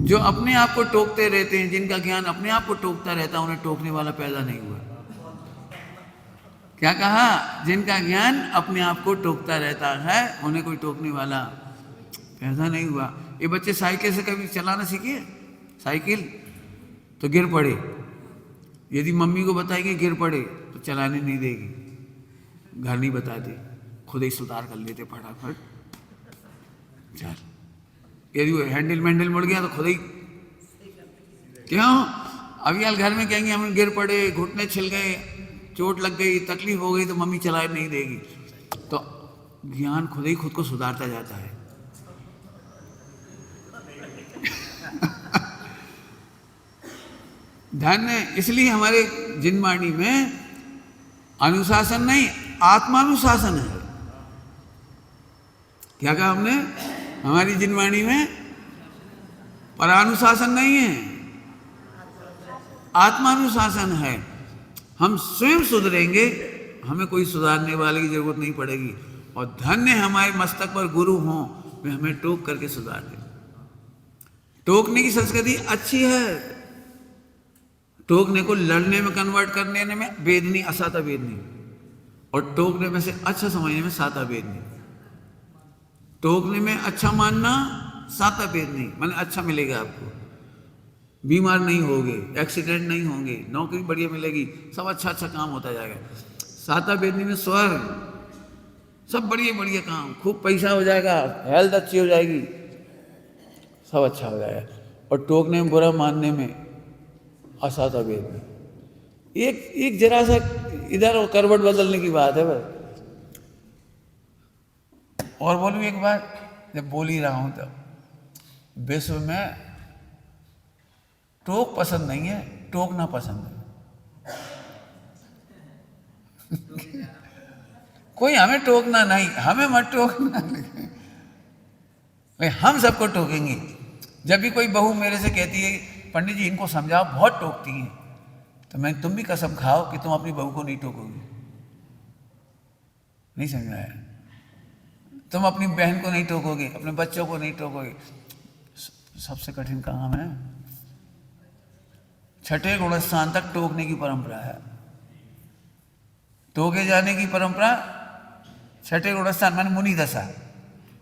जो अपने आप को टोकते रहते हैं, जिनका ज्ञान अपने आप को टोकता रहता है, उन्हें टोकने वाला पैदा नहीं हुआ। क्या कहा? जिनका ज्ञान अपने आप को टोकता रहता है, उन्हें कोई टोकने वाला पैदा नहीं हुआ। ये बच्चे साइकिल से कभी चलाना सीखे? साइकिल तो गिर पड़े, यदि मम्मी को बताएंगे गिर पड़े तो चलाने नहीं देगी, घर नहीं बताते, खुद ही सुधार कर लेते फटाफट। चल, यदि वो हैंडल मुड़ गया तो खुद ही क्यों? अभी यार घर में कहेंगे हम गिर पड़े, घुटने छिल गए, चोट लग गई, तकलीफ हो गई, तो मम्मी चला नहीं देगी। तो ज्ञान खुद ही खुद को सुधारता जाता है। धन्य, इसलिए हमारे जिनवाणी में अनुशासन नहीं, आत्मानुशासन है। क्या कहा हमने? हमारी जिनवाणी में परानुशासन नहीं है, आत्मानुशासन है। हम स्वयं सुधरेंगे, हमें कोई सुधारने वाले की जरूरत नहीं पड़ेगी। और धन्य हमारे मस्तक पर गुरु हों, वे हमें टोक करके सुधार दें। टोकने की संस्कृति अच्छी है। टोकने को लड़ने में कन्वर्ट करने में वेदनी, असाता वेदनी, और टोकने में से अच्छा समझने में साता वेदनी। टोकने में अच्छा मानना, साता वेदनी, माने अच्छा मिलेगा आपको, बीमार नहीं होगे, एक्सीडेंट नहीं होंगे, नौकरी बढ़िया मिलेगी, सब अच्छा अच्छा काम होता जाएगा। साता वेदनी में स्वर्ग, सब बढ़िया बढ़िया काम, खूब पैसा हो जाएगा, हेल्थ अच्छी हो जाएगी, सब अच्छा हो जाएगा। और टोकने में, बुरा मानने में असाता वेदनी। एक जरा सा इधर और करवट बदलने की बात है बस। और बोलूं एक बार, जब बोल ही रहा हूं तो, विश्व में टोक पसंद नहीं है, टोकना पसंद है। कोई हमें टोकना नहीं, हमें मत टोकना। हम सबको टोकेंगे। जब भी कोई बहू मेरे से कहती है पंडित जी इनको समझाओ, बहुत टोकती हैं, तो मैं, तुम भी कसम खाओ कि तुम अपनी बहू को नहीं टोकोगे। नहीं समझाया? तुम अपनी बहन को नहीं टोकोगे, अपने बच्चों को नहीं टोकोगे। सबसे कठिन काम है। छठे गुणस्थान तक टोकने की परंपरा है। टोके जाने की परंपरा छठे गुणस्थान माने मुनि दशा।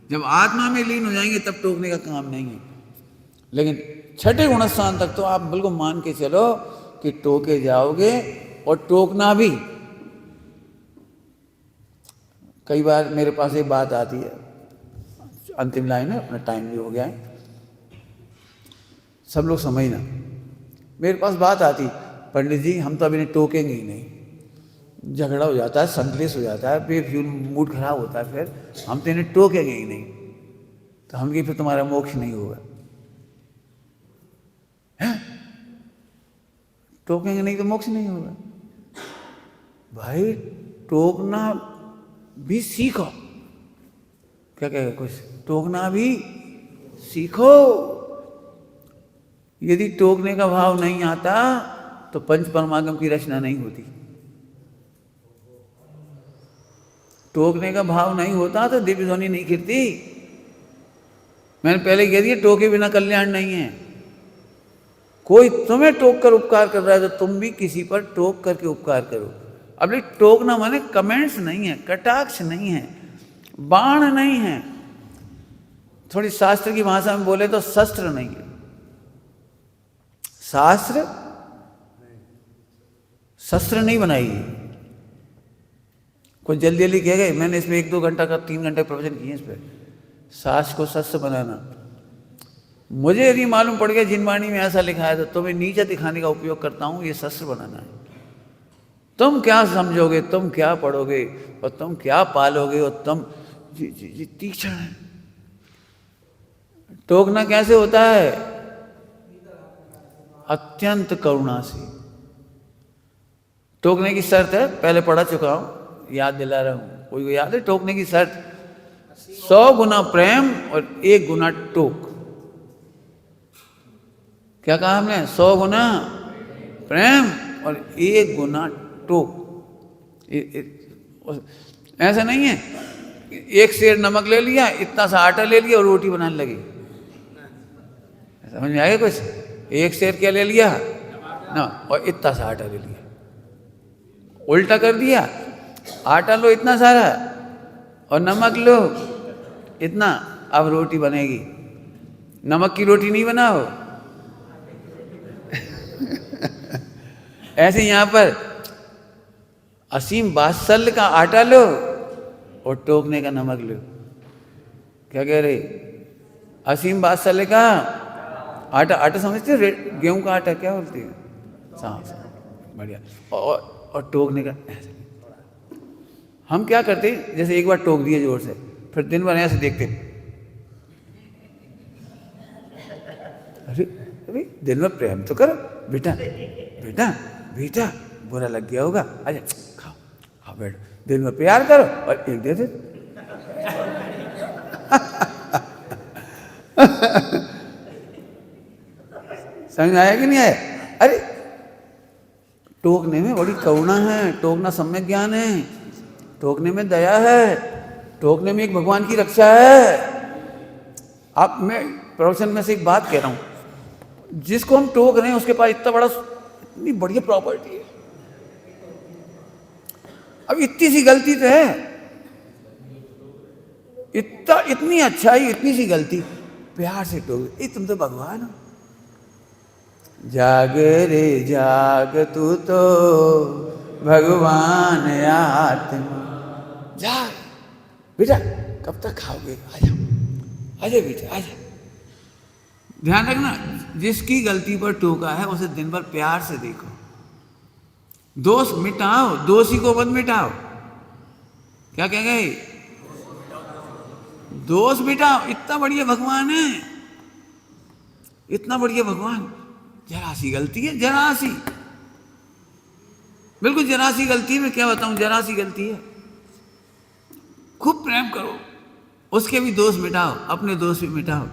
जब आत्मा में लीन हो जाएंगे तब टोकने का काम नहीं है। लेकिन छठे गुणस्थान तक तो आप बिल्कुल मान के चलो कि टोके जाओगे, और टोकना भी। कई बार मेरे पास एक बात आती है, अंतिम लाइन है, अपना टाइम भी हो गया है, सब लोग समझना। मेरे पास बात आती, पंडित जी हम तो अभी नहीं टोकेंगे ही नहीं, झगड़ा हो जाता है, संकलेश हो जाता है, फिर मूड खराब होता है, फिर हम तो इन्हें टोकेंगे ही नहीं, तो हम कि फिर तुम्हारा मोक्ष नहीं होगा। है? टोकेंगे नहीं तो मोक्ष नहीं होगा। भाई टोकना भी सीखो। क्या कहेगा कुछ? टोकना भी सीखो। यदि टोकने का भाव नहीं आता तो पंच परमागम की रचना नहीं होती। टोकने का भाव नहीं होता तो दिव्य ध्वनि नहीं गिरती। मैंने पहले कह दिया, टोके बिना कल्याण नहीं है। कोई तुम्हें टोक कर उपकार कर रहा है तो तुम भी किसी पर टोक करके उपकार करो। अब ये टोकना माने कमेंट्स नहीं है, कटाक्ष नहीं है, बाण नहीं है, थोड़ी शास्त्र की भाषा में बोले तो शस्त्र नहीं है। शास्त्र शस्त्र नहीं बनाई। कोई जल्दी जल्दी कह गए, मैंने इसमें 1-2 घंटा का 3 घंटे प्रवचन किए इस पर, शास्त्र को शस्त्र बनाना। मुझे यदि मालूम पड़ गया जिनवाणी में ऐसा लिखा है तो तुम्हें नीचा दिखाने का उपयोग करता हूं, ये शस्त्र बनाना है। तुम क्या समझोगे, तुम क्या पढ़ोगे, और तुम क्या पालोगे, और तुम जी तीक्ष्ण है। टोकना कैसे होता है? अत्यंत करुणा से। टोकने की शर्त है, पहले पढ़ा चुका हूं, याद दिला रहा हूं। कोई को याद है? टोकने की शर्त 100 गुना प्रेम और 1 गुना टोक। क्या कहा हमने? 100 गुना प्रेम और 1 गुना टोक। ऐसा नहीं है 1 सेर नमक ले लिया, इतना सा आटा ले लिया और रोटी बनाने लगी। समझ में आएगा कुछ? 1 सेर क्या ले लिया ना, और इतना सा आटा ले लिया, उल्टा कर दिया। आटा लो इतना सारा और नमक लो इतना, अब रोटी बनेगी। नमक की रोटी नहीं बनाओ। ऐसे यहां पर असीम वात्सल्य का आटा लो और टोकने का नमक लो। क्या कह रहे? असीम वात्सल्य का आटा आटा समझते हो? गेहूं का आटा क्या बोलती है? सांस। बढ़िया। और टोकने का ऐसे। हम क्या करते, जैसे एक बार टोक दिए जोर से, फिर दिन भर ऐसे देखते, अरे अरे दिन में प्रेम तो करो बेटा, बेटा बेटा, बुरा लग गया होगा, अरे खाओ खाओ बैठो, दिन में प्यार करो और एक दे दे। समझ में आया कि नहीं आया? अरे टोकने में बड़ी करुणा है, टोकना सम्यक ज्ञान है, टोकने में दया है, टोकने में एक भगवान की रक्षा है। आप, मैं प्रवचन में से एक बात कह रहा हूं, जिसको हम टोक रहे हैं उसके पास इतनी बढ़िया प्रॉपर्टी है, अब इतनी सी गलती तो है, इतनी अच्छाई, इतनी सी गलती, प्यार से टोक, तुम तो भगवान हो। जाग रे जाग तू तो भगवान आत्मा, जाग बेटा, कब तक खाओगे, आजा आजा बेटा आजा। ध्यान रखना, जिसकी गलती पर टोका है उसे दिन भर प्यार से देखो, दोष मिटाओ, दोषी को मत मिटाओ। क्या कह गए? दोष मिटाओ। इतना बढ़िया भगवान है, इतना बढ़िया भगवान, जरा सी गलती है, जरा सी, बिल्कुल जरा सी गलती है, मैं क्या बताऊं, जरा सी गलती है, खूब प्रेम करो, उसके भी दोष मिटाओ, अपने दोष भी मिटाओ,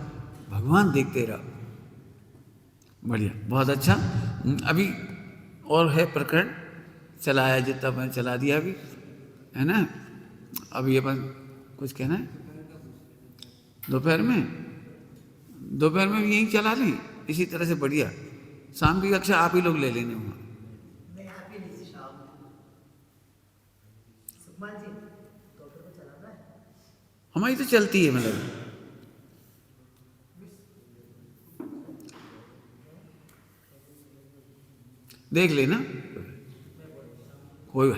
भगवान देखते रहो। बढ़िया, बहुत अच्छा। अभी और है प्रकरण, चलाया जितना मैं चला दिया अभी, है ना? अभी अपन कुछ कहना है? दोपहर में भी यही चला लें, इसी तरह से बढ़िया। शाम की कक्षा आप ही लोग ले लेने वहाँ। हमारी तो चलती है, मतलब देख लेना कोई